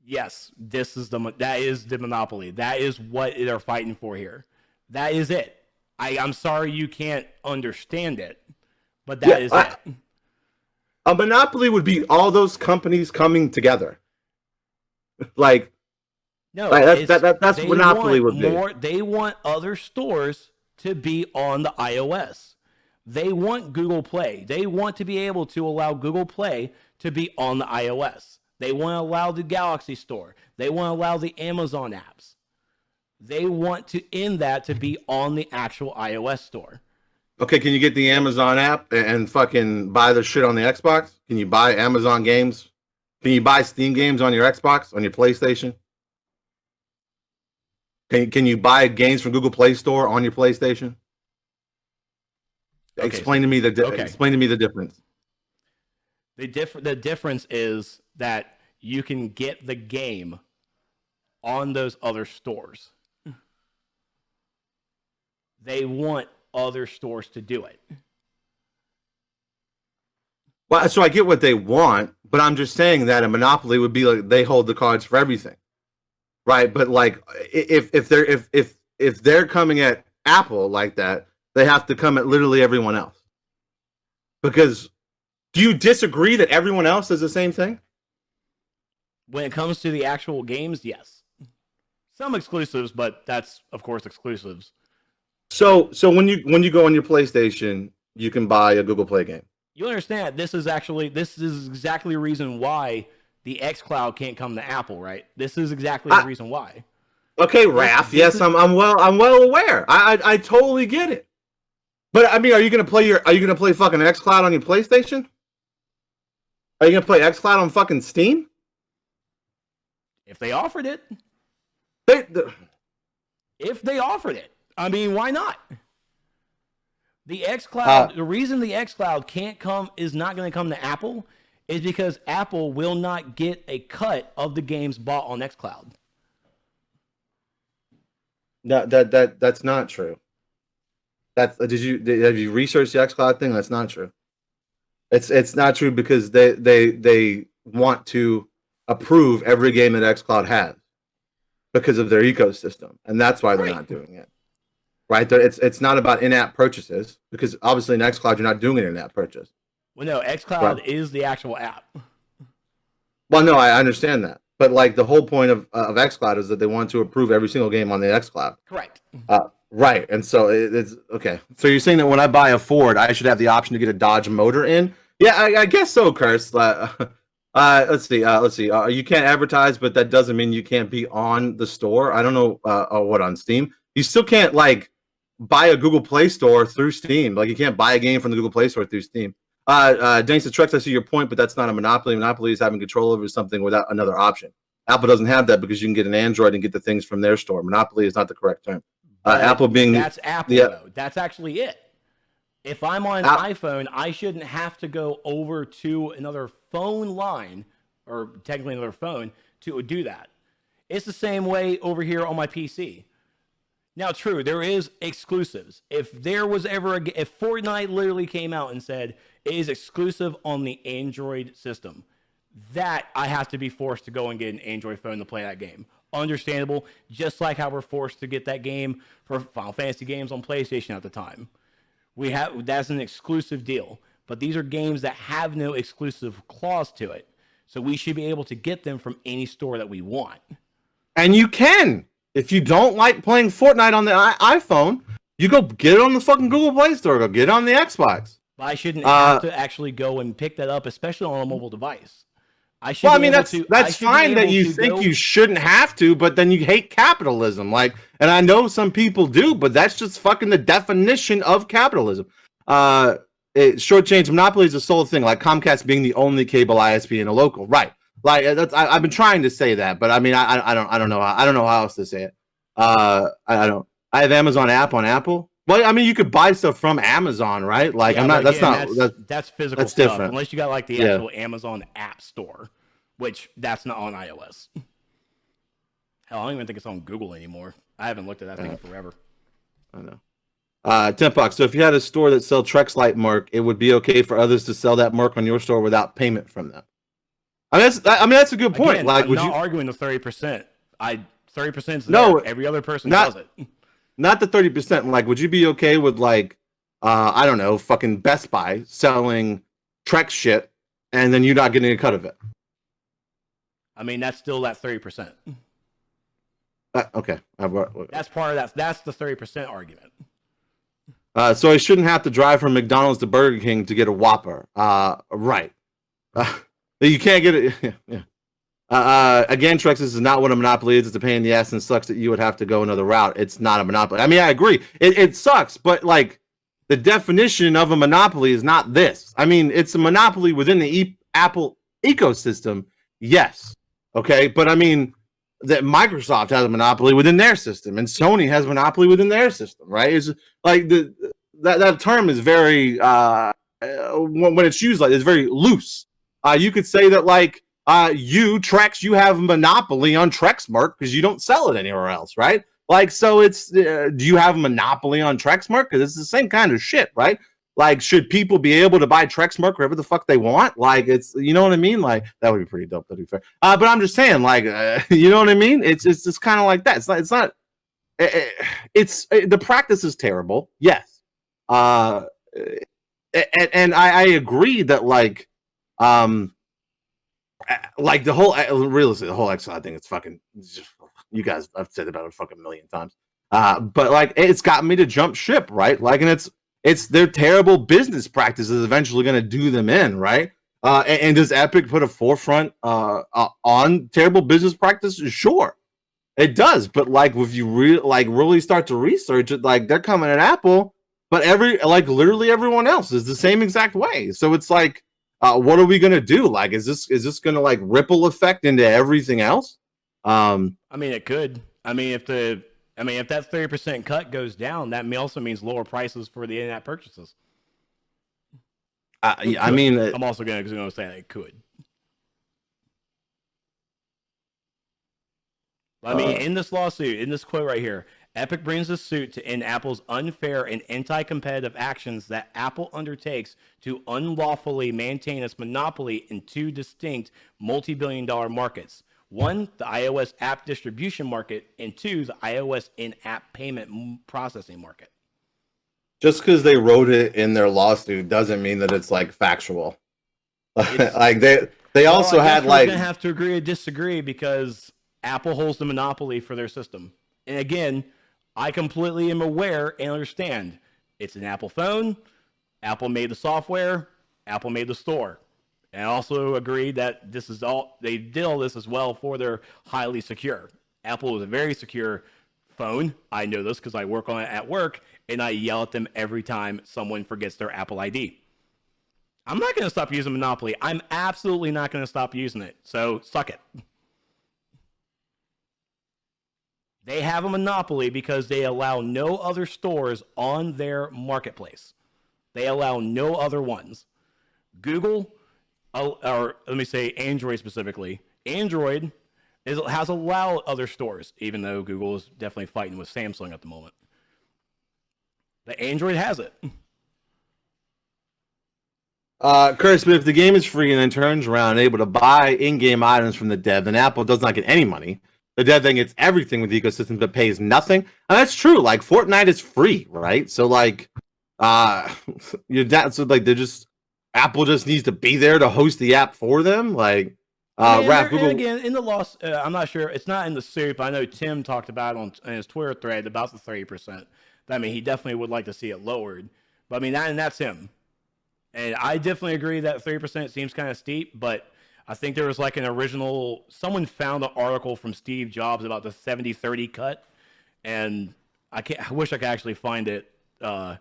Yes, that is the monopoly. That is what they're fighting for here. That is it. I'm sorry you can't understand it, but that is it. A monopoly would be all those companies coming together. That's what monopoly would be. They want other stores to be on the iOS. They want Google Play. They want to be able to allow Google Play to be on the iOS. They want to allow the Galaxy Store. They want to allow the Amazon apps. They want to end that to be on the actual iOS store. Okay, can you get the Amazon app and fucking buy the shit on the Xbox? Can you buy Amazon games? Can you buy Steam games on your Xbox, on your PlayStation? Can you buy games from Google Play Store on your PlayStation? Okay, explain to me the difference. The difference is that you can get the game on those other stores. They want other stores to do it. Well, so I get what they want, but I'm just saying that a monopoly would be like they hold the cards for everything, right? But like if they're coming at Apple like that, they have to come at literally everyone else. Because do you disagree that everyone else does the same thing? When it comes to the actual games, yes. Some exclusives, but that's of course exclusives. So when you go on your PlayStation, you can buy a Google Play game. You understand this is exactly the reason why the xCloud can't come to Apple, right? This is exactly the reason why. Okay, Raph. Yes, I'm well aware. I totally get it. But I mean, are you gonna play fucking XCloud on your PlayStation? Are you gonna play XCloud on fucking Steam? If they offered it. If they offered it. I mean, why not? The xCloud, the reason the xCloud is not going to come to Apple is because Apple will not get a cut of the games bought on xCloud. No, that's not true. Have you researched the xCloud thing? That's not true. It's not true because they want to approve every game that xCloud has because of their ecosystem, and that's why they're not doing it. Right? It's not about in-app purchases because obviously in xCloud you're not doing an in-app purchase. Well, no, xCloud is the actual app. Well, no, I understand that, but like the whole point of xCloud is that they want to approve every single game on the xCloud. Correct. Right, and so it's okay. So you're saying that when I buy a Ford, I should have the option to get a Dodge motor in? Yeah, I guess so, Curse. Let's see. You can't advertise, but that doesn't mean you can't be on the store. I don't know what on Steam. You still can't like buy a Google Play Store through Steam. Like you can't buy a game from the Google Play Store through Steam. Thanks to Trex, I see your point, but that's not a monopoly. Monopoly is having control over something without another option. Apple doesn't have that because you can get an Android and get the things from their store. Monopoly is not the correct term. Apple being that's Apple though. That's actually it. If I'm on an iPhone, I shouldn't have to go over to another phone line, or technically another phone, to do that. It's the same way over here on my PC. Now, true, there is exclusives. If there was ever if Fortnite literally came out and said it is exclusive on the Android system, that I have to be forced to go and get an Android phone to play that game. Understandable, just like how we're forced to get that game for Final Fantasy games on PlayStation at the time. That's an exclusive deal, but these are games that have no exclusive clause to it, so we should be able to get them from any store that we want. And you can. If you don't like playing Fortnite on the iPhone, you go get it on the fucking Google Play Store. Go get it on the Xbox. But I shouldn't have to actually go and pick that up, especially on a mobile device. That's fine that you think you shouldn't have to, but then you hate capitalism. Like, and I know some people do, but that's just fucking the definition of capitalism. Shortchange monopoly is a sole thing, like Comcast being the only cable ISP in a local, right? Like I've been trying to say that, but I mean I don't know how else to say it. I have Amazon app on Apple. Well, I mean you could buy stuff from Amazon, right? Like yeah, that's physical that's stuff. Different. Unless you got like the actual Amazon App Store, which that's not on iOS. Hell, I don't even think it's on Google anymore. I haven't looked at that thing in forever. I know. $10. So if you had a store that sells Trex Light mark, it would be okay for others to sell that mark on your store without payment from them. I mean that's a good point. Again, like, I'm not arguing the 30%. 30% is no. There. Every other person does it. Not the 30%. Like, would you be okay with like, I don't know, fucking Best Buy selling Trex shit, and then you not getting a cut of it? I mean, that's still that 30%. Okay, that's part of that. That's the 30% argument. So I shouldn't have to drive from McDonald's to Burger King to get a Whopper. Right. You can't get it. Yeah. Again, Trex, this is not what a monopoly is. It's a pain in the ass and sucks that you would have to go another route. It's not a monopoly. I mean, I agree. It sucks, but like the definition of a monopoly is not this. I mean, it's a monopoly within the Apple ecosystem. Yes. Okay. But I mean, that Microsoft has a monopoly within their system and Sony has a monopoly within their system, right? It's like that term is very, when it's used like it's very loose. You could say that like Trex, you have a monopoly on Trex mark because you don't sell it anywhere else, right? Like, so it's do you have a monopoly on Trex mark? Because it's the same kind of shit, right? Like, should people be able to buy Trex mark wherever the fuck they want? Like, it's, you know what I mean? Like, that would be pretty dope, to be fair. But I'm just saying, like, you know what I mean? It's just kind of like that. The practice is terrible, yes. And I agree that like the whole realistically the whole XL thing is fucking just, you guys I've said about it a fucking million times. But like it's got me to jump ship, right? Like, and it's their terrible business practices eventually going to do them in, right? And does Epic put a forefront on terrible business practices? Sure. It does, but like if you really start to research it, like they're coming at Apple, but literally everyone else is the same exact way. So it's like, what are we gonna do? Like, is this gonna like ripple effect into everything else? I mean, it could. I mean, if that 30% cut goes down, that also means lower prices for the in-app purchases. I mean, I'm also going to say that it could. I mean, in this lawsuit, in this quote right here, Epic brings a suit to end Apple's unfair and anti-competitive actions that Apple undertakes to unlawfully maintain its monopoly in two distinct multi-billion-dollar markets. One, the iOS app distribution market, and two, the iOS in-app payment processing market. just because they wrote it in their lawsuit doesn't mean that it's like factual. Like they also had like, we're gonna have to agree or disagree because Apple holds the monopoly for their system. And again, I completely am aware and understand it's an Apple phone. Apple made the software. Apple made the store. And I also agree that they did all this as well for their highly secure. Apple is a very secure phone. I know this because I work on it at work, and I yell at them every time someone forgets their Apple ID. I'm not going to stop using Monopoly. I'm absolutely not going to stop using it. So suck it. They have a monopoly because they allow no other stores on their marketplace. They allow no other ones. Google, or let me say Android specifically, Android has allowed other stores, even though Google is definitely fighting with Samsung at the moment. But Android has it. Curtis, but if the game is free and then turns around able to buy in-game items from the dev, then Apple does not get any money. The dev then gets everything with the ecosystem but pays nothing. And that's true. Like Fortnite is free, right? So like, Apple just needs to be there to host the app for them. Like, Raph, Google. And again, in the loss, I'm not sure. It's not in the suit, but I know Tim talked about on his Twitter thread about the 30%. I mean, he definitely would like to see it lowered. But I mean, that's him. And I definitely agree that 30% seems kind of steep, but I think there was like an original, someone found an article from Steve Jobs about the 70-30 cut, and I wish I could actually find it, because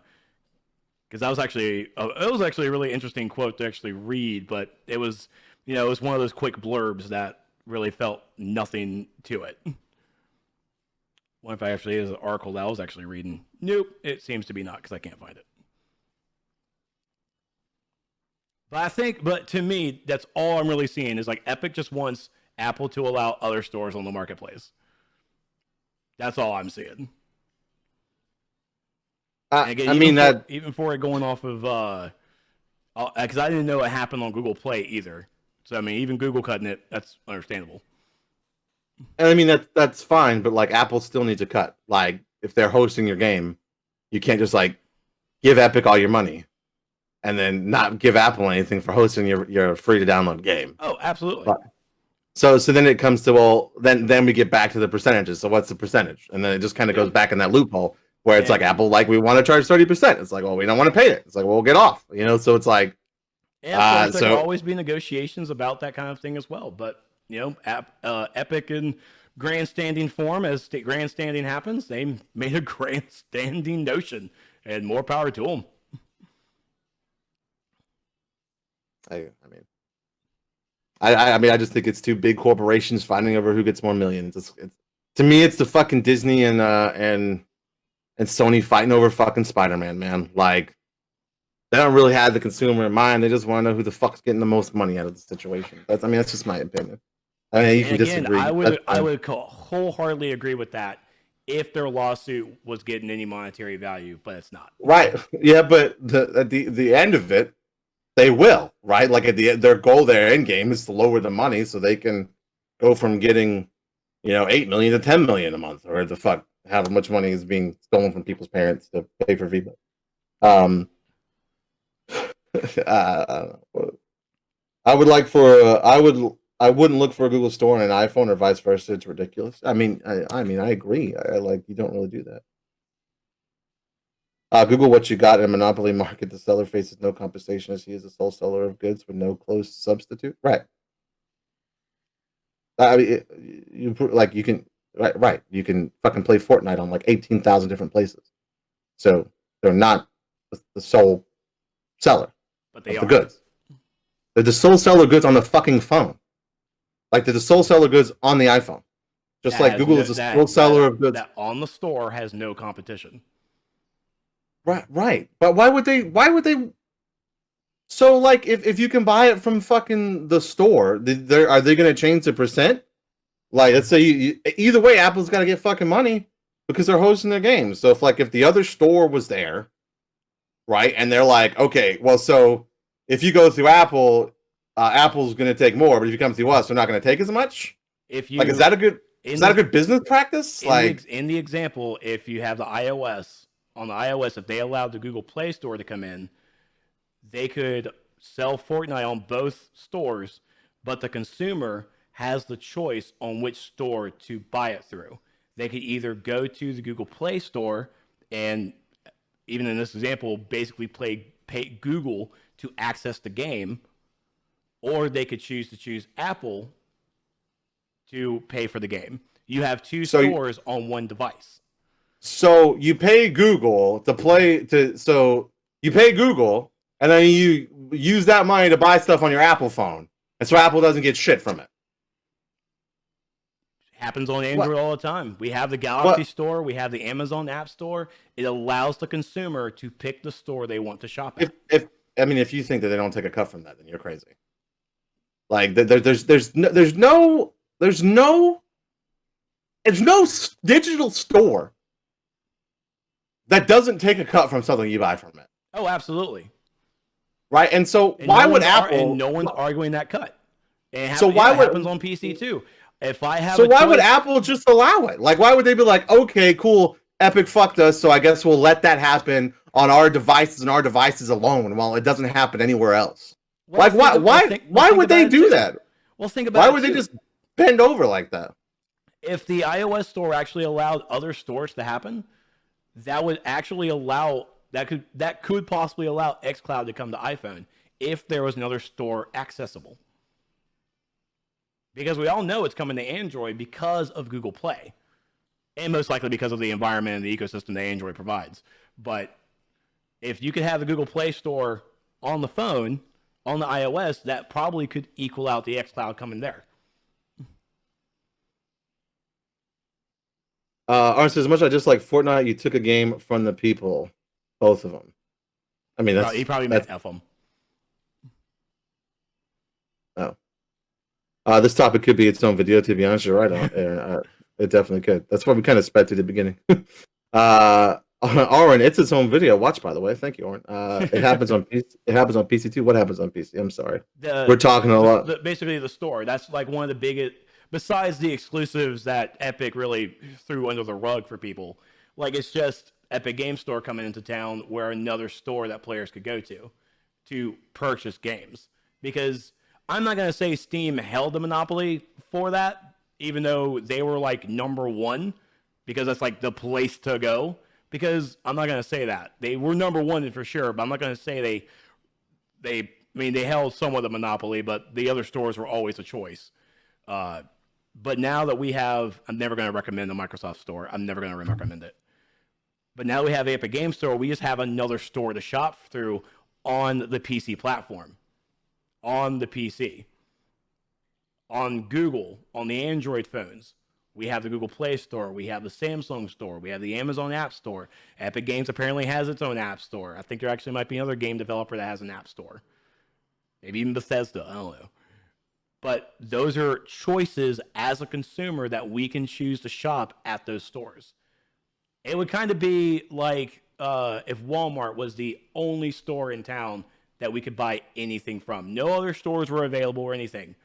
that was actually, it was actually a really interesting quote to actually read, but it was, it was one of those quick blurbs that really felt nothing to it. What if I actually is an article that I was actually reading? Nope, it seems to be not, because I can't find it. But to me, that's all I'm really seeing is like Epic just wants Apple to allow other stores on the marketplace. That's all I'm seeing. Again, even for it going off of, because I didn't know it happened on Google Play either. So I mean, even Google cutting it, that's understandable. And I mean that's fine, but like Apple still needs a cut. Like if they're hosting your game, you can't just like give Epic all your money and then not give Apple anything for hosting your free to download game. Oh, absolutely. But, so then it comes to, then we get back to the percentages. So what's the percentage? And then it just kind of goes back in that loophole where it's like Apple, like we want to charge 30%. It's like, well, we don't want to pay it. It's like, well, we'll get off, So it's like, and there will always be negotiations about that kind of thing as well. But Epic in grandstanding form, as grandstanding happens, they made a grandstanding notion, and more power to them. I mean, I just think it's two big corporations fighting over who gets more millions. To me, it's the fucking Disney and Sony fighting over fucking Spider-Man, man. Like, they don't really have the consumer in mind. They just want to know who the fuck's getting the most money out of the situation. That's just my opinion. I mean, you can disagree. I would wholeheartedly agree with that if their lawsuit was getting any monetary value, but it's not. Right? Yeah, but at the end of it, they will, right? Like their goal, their end game is to lower the money so they can go from getting, $8 million to $10 million a month, or the fuck, how much money is being stolen from people's parents to pay for Viva. I wouldn't look for a Google Store on an iPhone or vice versa. It's ridiculous. I mean, I agree. You don't really do that. Google what you got in a monopoly market. The seller faces no compensation as he is a sole seller of goods with no close substitute. Right. I mean, you can Right. You can fucking play Fortnite on like 18,000 different places. So they're not the sole seller But they of are. the goods. They're the sole seller of goods on the fucking phone. Like they're the sole seller of goods on the iPhone. Just like Google is the sole seller of goods. That on the store has no competition. Right. But why would they? So, like, if you can buy it from fucking the store, are they going to change the percent? Like, let's say either way, Apple's got to get fucking money because they're hosting their games. So, if the other store was there, right, and they're like, okay, well, so if you go through Apple, Apple's going to take more, but if you come through us, they're not going to take as much. Is that a good business practice? In the example, if you have the iOS, on the iOS, if they allowed the Google Play Store to come in, they could sell Fortnite on both stores, but the consumer has the choice on which store to buy it through. They could either go to the Google Play Store and, even in this example, basically pay Google to access the game, or they could choose Apple to pay for the game. You have two stores on one device. So you pay Google you pay Google, and then you use that money to buy stuff on your Apple phone, and so Apple doesn't get shit from it. Happens on Android all the time. We have the Galaxy Store, we have the Amazon App Store. It allows the consumer to pick the store they want to shop at. If you think that they don't take a cut from that, then you're crazy. Like there's no digital store that doesn't take a cut from something you buy from it. Oh, absolutely. Right, and so why would Apple? And no one's arguing that cut. It happens on PC too. Why would Apple just allow it? Like, why would they be like, okay, cool, Epic fucked us, so I guess we'll let that happen on our devices and our devices alone, while it doesn't happen anywhere else? Well, like, why would they do that? Well, think about it. Why would they just bend over like that? If the iOS store actually allowed other stores to happen, that would actually allow that could possibly allow xCloud to come to iPhone if there was another store accessible. Because we all know it's coming to Android because of Google Play, and most likely because of the environment and the ecosystem that Android provides. But if you could have the Google Play Store on the phone, on the iOS, that probably could equal out the xCloud coming there. Honestly, as much as I just like Fortnite, you took a game from the people, both of them. I mean, He probably meant F them. Oh. This topic could be its own video, to be honest. You're right, Aaron. It definitely could. That's what we kind of expected at the beginning. Oren, it's its own video. Watch, by the way. Thank you, Oren. It happens on PC. It happens on PC too. What happens on PC? I'm sorry. We're talking a lot. Basically, the store. That's like one of the biggest. Besides the exclusives that Epic really threw under the rug for people, like it's just Epic Game Store coming into town, where another store that players could go to purchase games. Because I'm not going to say Steam held the monopoly for that, even though they were like number one, because that's like the place to go. Because I'm not going to say that. They were number one for sure, but I'm not going to say they held somewhat of a monopoly, but the other stores were always a choice. But now that we have, I'm never going to recommend the Microsoft Store. I'm never going to recommend it. But now we have Epic Game Store. We just have another store to shop through on the PC platform. On the PC. On Google, on the Android phones. We have the Google Play Store. We have the Samsung Store. We have the Amazon App Store. Epic Games apparently has its own App Store. I think there actually might be another game developer that has an App Store. Maybe even Bethesda. I don't know. But those are choices as a consumer that we can choose to shop at those stores. It would kind of be like if Walmart was the only store in town that we could buy anything from. No other stores were available or anything.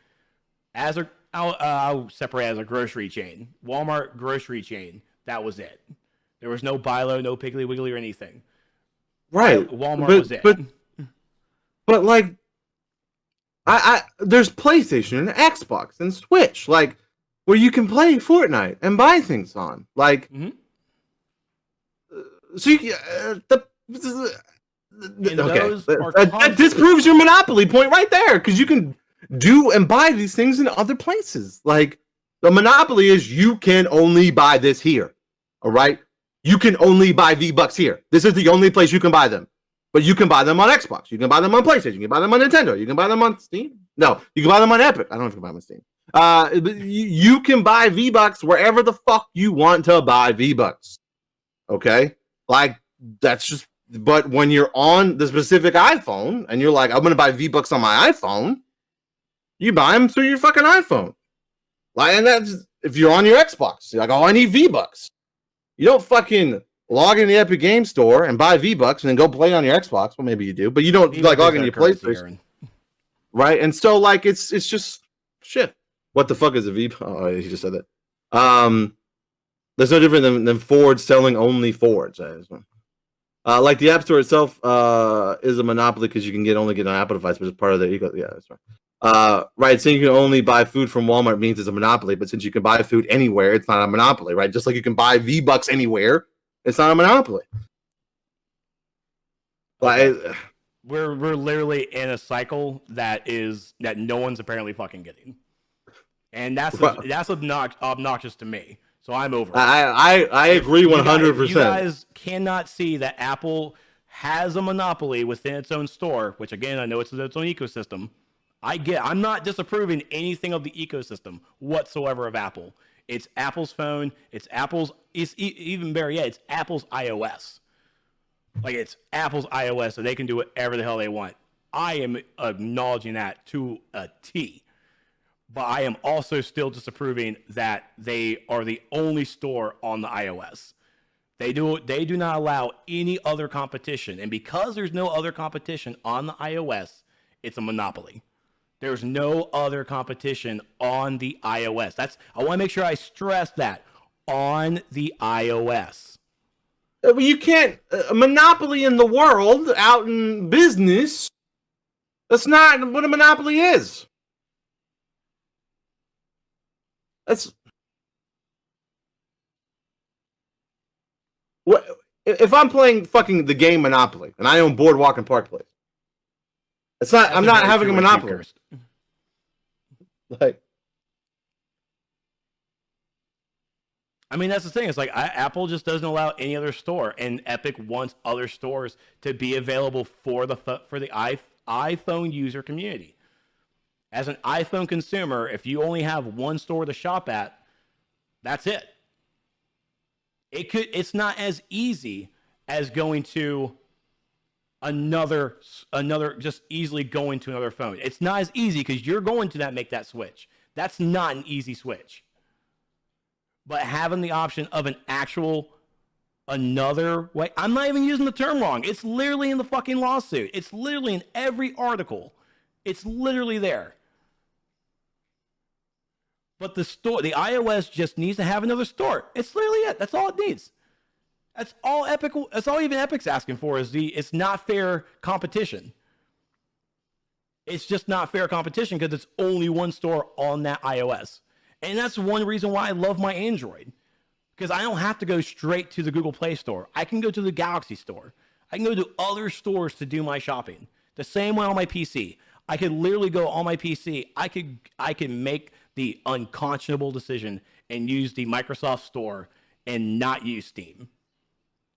I'll separate as a grocery chain. Walmart grocery chain. That was it. There was no Buy Low, no Piggly Wiggly or anything. Right. Walmart was it. But like, there's PlayStation and Xbox and Switch, like, where you can play Fortnite and buy things on, like. Mm-hmm. So you those that disproves your monopoly point right there, because you can do and buy these things in other places. Like, The monopoly is you can only buy this here. All right? You can only buy V-Bucks here. This is the only place you can buy them. But you can buy them on Xbox. You can buy them on PlayStation. You can buy them on Nintendo. You can buy them on Steam. No, you can buy them on Epic. I don't know if you can buy them on Steam. You can buy V-Bucks wherever the fuck you want to buy V-Bucks. Okay? Like, that's just... But when you're on the specific iPhone and you're like, I'm going to buy V-Bucks on my iPhone, you buy them through your fucking iPhone. Like, and that's... If you're on your Xbox, you're like, oh, I need V-Bucks. You don't fucking log in the Epic Game Store and buy V-Bucks and then go play on your Xbox. Well, maybe you do, but you don't like log into your PlayStation. Right? And so, like, it's just shit. What the fuck is a V-Buck? Oh, he just said that. There's no different than Fords selling only Fords. Like the App Store itself is a monopoly because you can only get an Apple device, which is part of the ecosystem. Yeah, that's right. Right, saying you can only buy food from Walmart means it's a monopoly, but since you can buy food anywhere, it's not a monopoly, right? Just like you can buy V-Bucks anywhere, it's not a monopoly. Like, we're literally in a cycle that no one's apparently fucking getting, and that's obnoxious to me. So I'm over it. I agree 100%. You guys cannot see that Apple has a monopoly within its own store, which again I know it's its own ecosystem. I'm not disapproving anything of the ecosystem whatsoever of Apple. It's Apple's phone. It's even better yet, it's Apple's iOS. Like, it's Apple's iOS, so they can do whatever the hell they want. I am acknowledging that to a T. But I am also still disapproving that they are the only store on the iOS. They do not allow any other competition. And because there's no other competition on the iOS, it's a monopoly. There's no other competition on the iOS. I want to make sure I stress that. On the iOS. Well, you can't... A monopoly in the world, out in business, that's not what a monopoly is. That's... What, if I'm playing fucking the game Monopoly, and I own Boardwalk and Park Place, it's not... I'm not having a monopoly. Like... I mean, that's the thing. It's like Apple just doesn't allow any other store, and Epic wants other stores to be available for the iPhone user community. As an iPhone consumer, if you only have one store to shop at, that's it. It's not as easy as going to another just easily going to another phone. It's not as easy because you're going to make that switch. That's not an easy switch. But having the option of another way, I'm not even using the term wrong. It's literally in the fucking lawsuit. It's literally in every article. It's literally there. But the iOS just needs to have another store. It's literally it. That's all it needs. That's all Epic. That's all even Epic's asking for it's not fair competition. It's just not fair competition because it's only one store on that iOS. And that's one reason why I love my Android. Because I don't have to go straight to the Google Play Store. I can go to the Galaxy Store. I can go to other stores to do my shopping. The same way on my PC. I could literally go on my PC. I can make the unconscionable decision and use the Microsoft Store and not use Steam.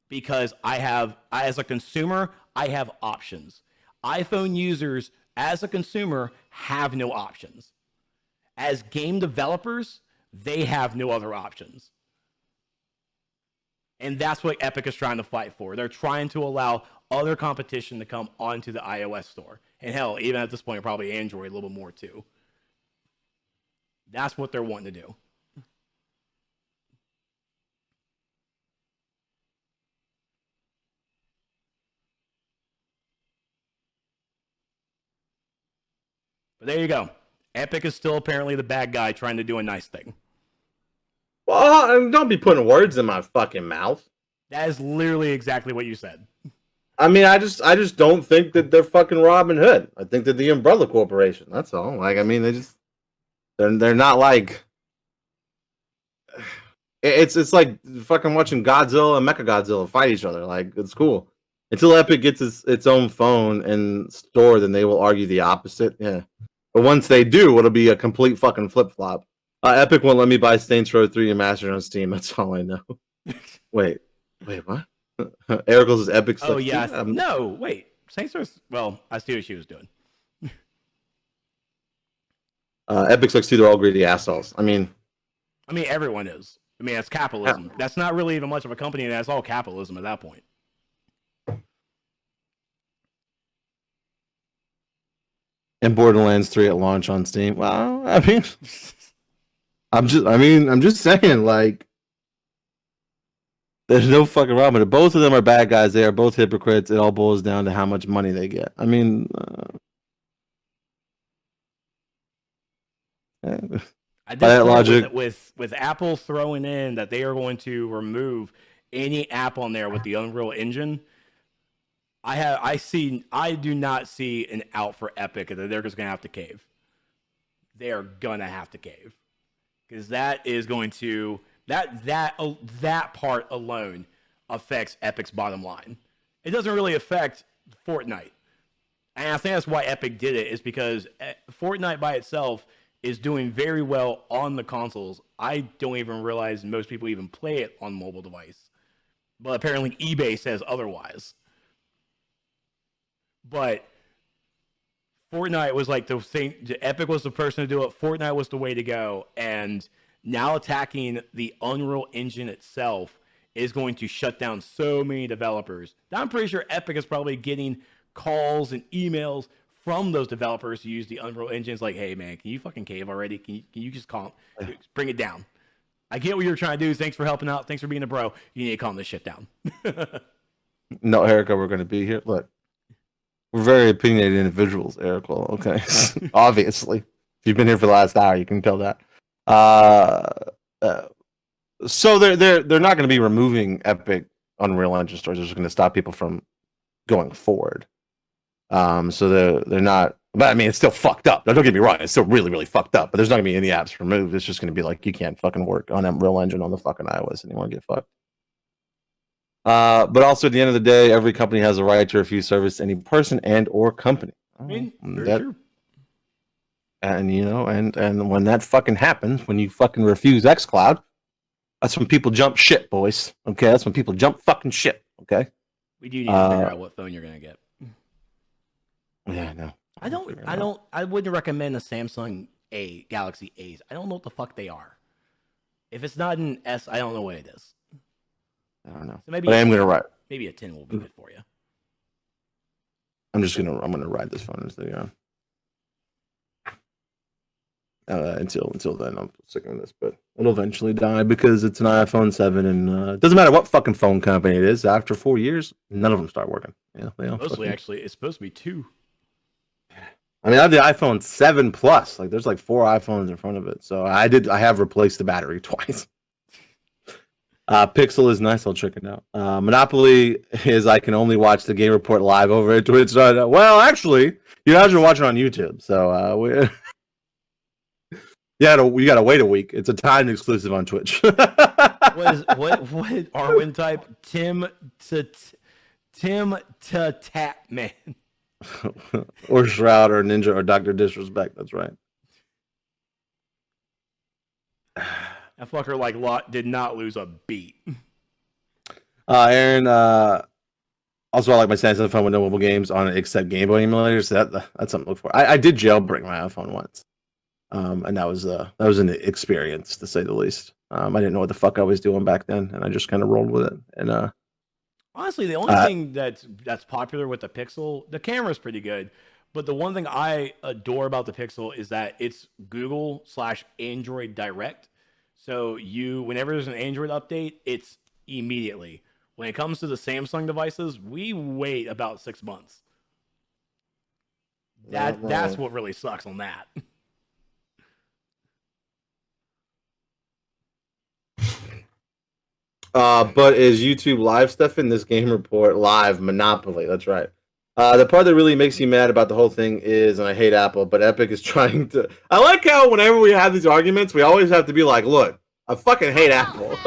Because as a consumer, I have options. iPhone users, as a consumer, have no options. As game developers, they have no other options. And that's what Epic is trying to fight for. They're trying to allow other competition to come onto the iOS store. And hell, even at this point, probably Android a little bit more too. That's what they're wanting to do. But there you go. Epic is still apparently the bad guy trying to do a nice thing. Well, don't be putting words in my fucking mouth. That is literally exactly what you said. I mean, I just don't think that they're fucking Robin Hood. I think they're the Umbrella Corporation. That's all. Like, I mean, they're not like. It's like fucking watching Godzilla and Mechagodzilla fight each other. Like, it's cool. Until Epic gets its own phone and store, then they will argue the opposite. Yeah. But once they do, it'll be a complete fucking flip-flop. Epic won't let me buy Saints Row 3 Remastered on Steam. That's all I know. Wait, what? Ericles is Epic. Oh yeah, no, wait. Saints Row. Well, I see what she was doing. Epic sucks too. They're all greedy assholes. I mean, everyone is. I mean, that's capitalism. Yeah. That's not really even much of a company. That's all capitalism at that point. And Borderlands 3 at launch on Steam. Well, I mean, I'm just saying, like, there's no fucking wrong with it. Both of them are bad guys. They are both hypocrites. It all boils down to how much money they get. I mean, I did logic with Apple throwing in that they are going to remove any app on there with the Unreal Engine. I do not see an out for Epic that they're just gonna have to cave. They are gonna have to cave because that is going to that part alone affects Epic's bottom line. It doesn't really affect Fortnite, and I think that's why Epic did it, is because Fortnite by itself is doing very well on the consoles. I don't even realize most people even play it on mobile device, but apparently eBay says otherwise. But Fortnite was like the thing. Epic was the person to do it. Fortnite was the way to go. And now attacking the Unreal Engine itself is going to shut down so many developers. Now I'm pretty sure Epic is probably getting calls and emails from those developers who use the Unreal Engine. It's like, hey man, can you fucking cave already? Can you just bring it down? I get what you're trying to do. Thanks for helping out. Thanks for being a bro. You need to calm this shit down. No, Erica, we're going to be here. Look. We're very opinionated individuals, Eric. Well, okay. Obviously. If you've been here for the last hour, you can tell that. So they're not going to be removing Epic Unreal Engine stores. They're just going to stop people from going forward. So they're not. But I mean, it's still fucked up. Now, don't get me wrong. It's still really, really fucked up. But there's not going to be any apps removed. It's just going to be like, you can't fucking work on Unreal Engine on the fucking iOS anymore. Get fucked. But also at the end of the day, every company has a right to refuse service to any person and or company. I mean, very true. And you know, and when that fucking happens, when you fucking refuse xCloud, that's when people jump shit, boys. Okay, that's when people jump fucking shit. Okay. We do need to figure out what phone you're gonna get. Yeah, no. I wouldn't recommend a Samsung Galaxy A's. I don't know what the fuck they are. If it's not an S, I don't know what it is. I don't know. So maybe but I am gonna ride. Maybe a 10 will be good for you. I'm gonna ride this phone until then. I'm sticking with this, but it'll eventually die because it's an iPhone 7, and it doesn't matter what fucking phone company it is. After 4 years, none of them start working. Yeah, mostly actually, it's supposed to be 2. I mean, I have the iPhone 7 Plus. Like, there's like 4 iPhones in front of it, so I have replaced the battery twice. Pixel is nice. I'll check it out. Monopoly is I can only watch the Game Report live over at Twitch. Well, actually, you guys are watching on YouTube, so we gotta wait a week. It's a timed exclusive on Twitch. what Arwen type? Tim to tap man. Or Shroud or Ninja or Dr. Disrespect. That's right. That fucker like Lot did not lose a beat. Aaron, also I like my Samsung phone with no mobile games on it except Game Boy emulators. So that's something to look for. I did jailbreak my iPhone once. And that was an experience to say the least. I didn't know what the fuck I was doing back then, and I just kind of rolled with it. And honestly, the only thing that's popular with the Pixel, the camera's pretty good. But the one thing I adore about the Pixel is that it's Google/Android Direct. So whenever there's an Android update, it's immediately. When it comes to the Samsung devices, we wait about 6 months. That's what really sucks on that. But is YouTube live stuff in this Game Report live Monopoly? That's right. The part that really makes you mad about the whole thing is, and I hate Apple, but Epic is trying to. I like how whenever we have these arguments, we always have to be like, "Look, I fucking hate Apple."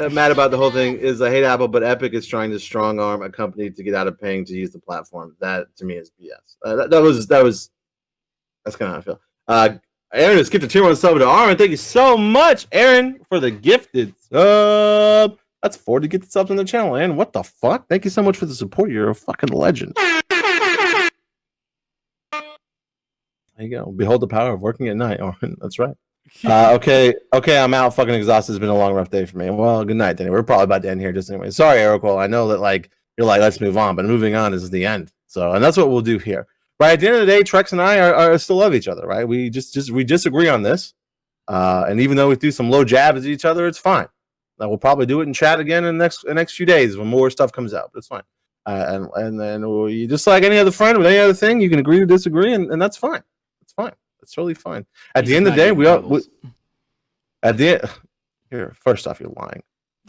Mad about the whole thing is I hate Apple, but Epic is trying to strong arm a company to get out of paying to use the platform. That to me is BS. That's kind of how I feel. Aaron has skipped a tier 1 sub to Aaron. Thank you so much, Aaron, for the gifted sub. That's 40 gifted subs on the channel, Aaron. What the fuck? Thank you so much for the support. You're a fucking legend. There you go. Behold the power of working at night, Aaron. That's right. Okay, I'm out. Fucking exhausted. It's been a long, rough day for me. Well, good night, Danny. We're probably about to end here just anyway. Sorry, Eric. I know that like you're like, let's move on, but moving on is the end. So, and that's what we'll do here. Right at the end of the day, Trex and I are still love each other, right? We we disagree on this, and even though we do some low jabs at each other, it's fine. We'll probably do it in chat again in the next few days when more stuff comes out. But it's fine, and then we just like any other friend with any other thing, you can agree to disagree, and that's fine. It's fine. It's totally fine. At the end of the day, we at the end. Here, first off, you're lying.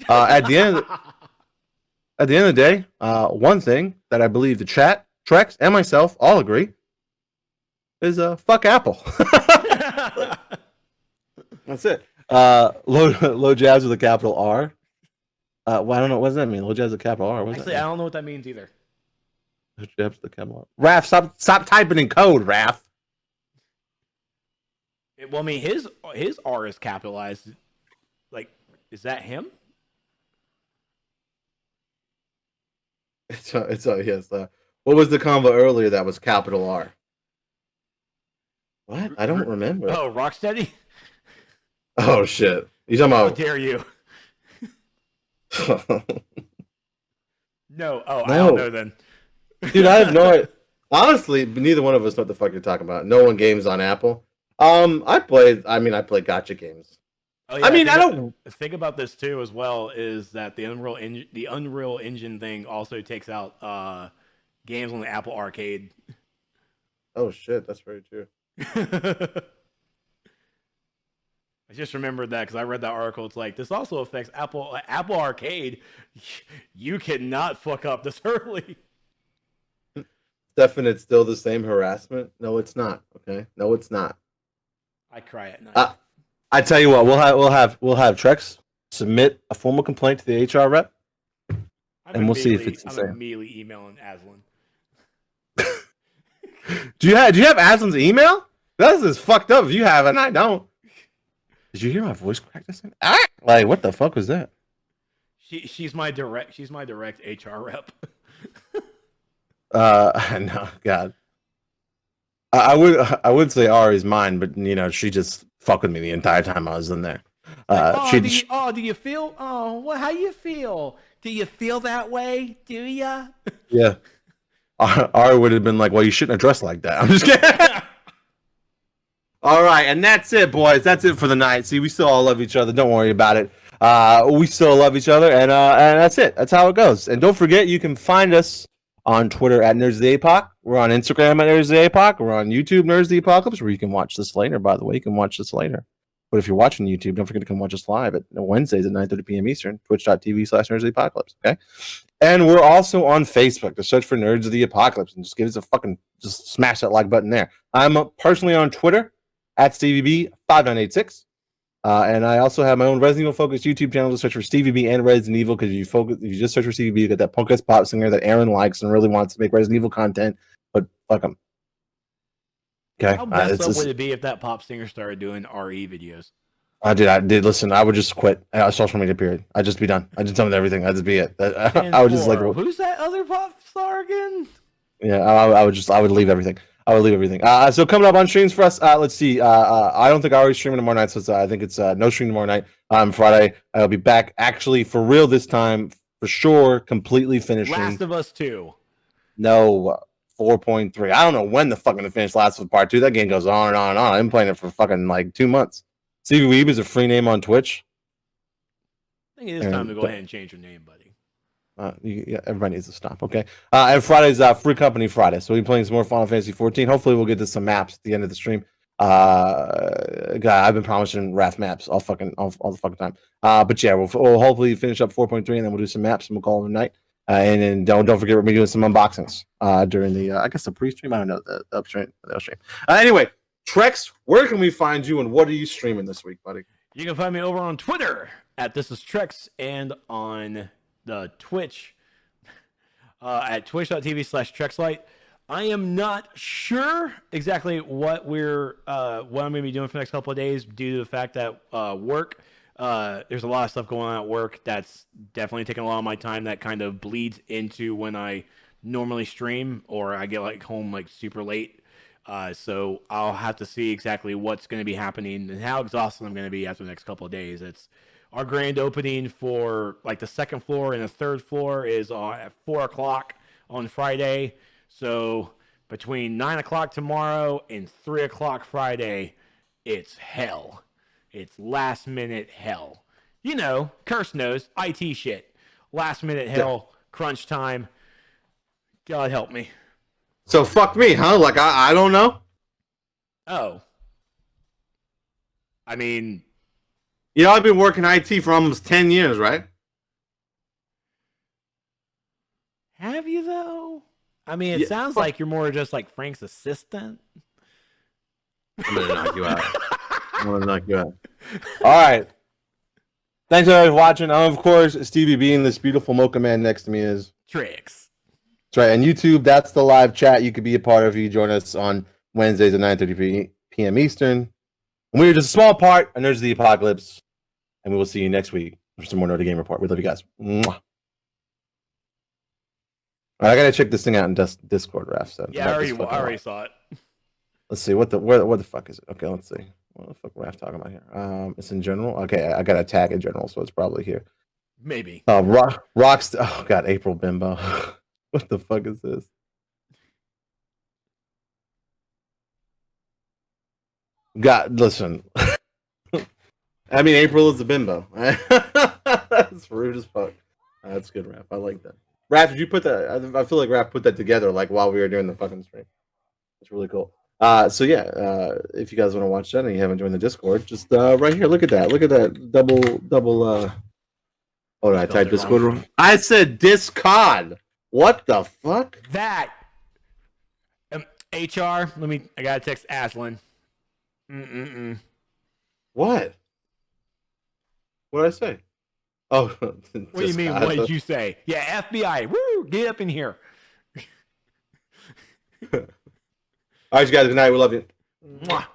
At the end of the day, one thing that I believe the chat, Trex, and myself all agree is fuck Apple. That's it. Low jabs with a capital R. Well, I don't know. What does that mean? Low jabs with a capital R. Actually, I don't know what that means either. Low jabs with a capital R. Raph, stop typing in code, Raph. Well, I mean, his R is capitalized. Like, is that him? It's yes. What was the combo earlier that was capital R? What? I don't remember. Oh, Rocksteady? Oh shit! You talking How about? dare you? No. Oh, I No. don't know then. Dude, I have no idea. Honestly, neither one of us know what the fuck you're talking about. No one games on Apple. I play gacha games. Oh, yeah, I mean, I don't think about this too as well. Is that the Unreal Engine thing also takes out games on the Apple Arcade? Oh shit, that's very true. I just remembered that because I read that article. It's like this also affects Apple Arcade. You cannot fuck up this early. Stefan, it's still the same harassment. No, it's not. Okay, no, it's not. I cry at night. I tell you what, we'll have Trex submit a formal complaint to the HR rep, and we'll see if it's the same. I'm immediately emailing Aslan. Do you have Aslan's email? This is fucked up. If you have it, and I don't. Did you hear my voice crack this thing? Like, what the fuck was that? She's my direct HR rep. No, God. I would say Ari's mine, but you know she just fucked with me the entire time I was in there. Do you feel? Oh, what? How you feel? Do you feel that way? Do ya? Yeah. Ari would have been like, "Well, you shouldn't have dressed like that." I'm just kidding. All right, and that's it, boys. That's it for the night. See, we still all love each other. Don't worry about it. We still love each other, and that's it. That's how it goes. And don't forget, you can find us on Twitter at Nerds of the Apoc. We're on Instagram at Nerds of the Apoc. We're on YouTube, Nerds of the Apocalypse, where you can watch this later. By the way, you can watch this later. But if you're watching YouTube, don't forget to come watch us live at Wednesdays at 9:30 p.m. Eastern, twitch.tv/Nerds of the Apocalypse. Okay. And we're also on Facebook. Just search for Nerds of the Apocalypse and just give us a fucking, just smash that like button there. I'm personally on Twitter at Stevie B 5986. And I also have my own Resident Evil focused YouTube channel to search for Stevie B and Resident Evil, because if you just search for Stevie B, you get that punk ass pop singer that Aaron likes and really wants to make Resident Evil content, but fuck him. Okay. How messed up would it be if that pop singer started doing RE videos? I did. Listen, I would just quit social media, period. I'd just be done. I'd just done with everything. I'd just be it. I would just like, who's that other pop star again? Yeah, I would leave everything. I would leave everything. So coming up on streams for us, let's see. I don't think I always stream tomorrow night, so I think it's no stream tomorrow night. Friday, I'll be back actually for real this time, for sure, completely finishing. Last of Us 2. No, 4.3. I don't know when the fuck I'm gonna finish Last of Us Part 2. That game goes on and on and on. I've been playing it for fucking like 2 months. Stevie Weeb is a free name on Twitch. I think it is time to go ahead and change your name, buddy. Yeah, everybody needs to stop, okay? And Friday's Free Company Friday, so we'll be playing some more Final Fantasy 14. Hopefully, we'll get to some maps at the end of the stream. God, I've been promising Wrath maps all the fucking time. But yeah, we'll hopefully finish up 4.3, and then we'll do some maps, and we'll call it a night. And then don't forget, we're doing some unboxings during the I guess the pre-stream. I don't know, the upstream, the upstream. Anyway, Trex, where can we find you, and what are you streaming this week, buddy? You can find me over on Twitter at This Is Trex, and on the Twitch at twitch.tv/TrexLight. I am not sure exactly what I'm going to be doing for the next couple of days due to the fact that work. There's a lot of stuff going on at work that's definitely taking a lot of my time. That kind of bleeds into when I normally stream or I get like home like super late. So I'll have to see exactly what's going to be happening and how exhausted I'm going to be after the next couple of days. It's our grand opening for like the second floor and the third floor is at 4:00 on Friday. So between 9:00 tomorrow and 3:00 Friday, it's hell. It's last minute hell. You know, Curse knows, IT shit. Last minute hell, crunch time. God help me. So fuck me, huh? Like I don't know. Oh. I mean, You know, I've been working IT for almost 10 years, right? have you though? I mean, it sounds like you're more just like Frank's assistant. I'm gonna knock you out. I'm gonna knock you out. All right. Thanks everybody for watching. Of course, Stevie B and this beautiful mocha man next to me is Trex. That's right. And YouTube, that's the live chat you could be a part of. You join us on Wednesdays at 9:30 p.m. Eastern. And we're just a small part of Nerds of the Apocalypse. And we will see you next week for some more NotA Game Report. We love you guys. Mwah. All right, I gotta check this thing out in Discord, Raph. So Yeah, I already saw it. Let's see what the fuck is it? Okay, let's see. What the fuck Raph talking about here? It's in general. Okay, I got a tag in general, so it's probably here. Maybe. Rocksteady. Oh god, April Bimbo. What the fuck is this? God, listen. I mean, April is a bimbo. That's rude as fuck. That's good, Raph. I like that. Raph, did you put that? I feel like Raph put that together like while we were doing the fucking stream. It's really cool. So yeah, if you guys want to watch that and you haven't joined the Discord, just right here. Look at that. Look at that double. Hold on, I typed Discord wrong. I said Discod. What the fuck? That. HR. I gotta text Aslan. What? What did I say? Oh, what do you mean? What did you say? Yeah, FBI. Woo! Get up in here. All right, you guys. Good night. We love you. Mwah.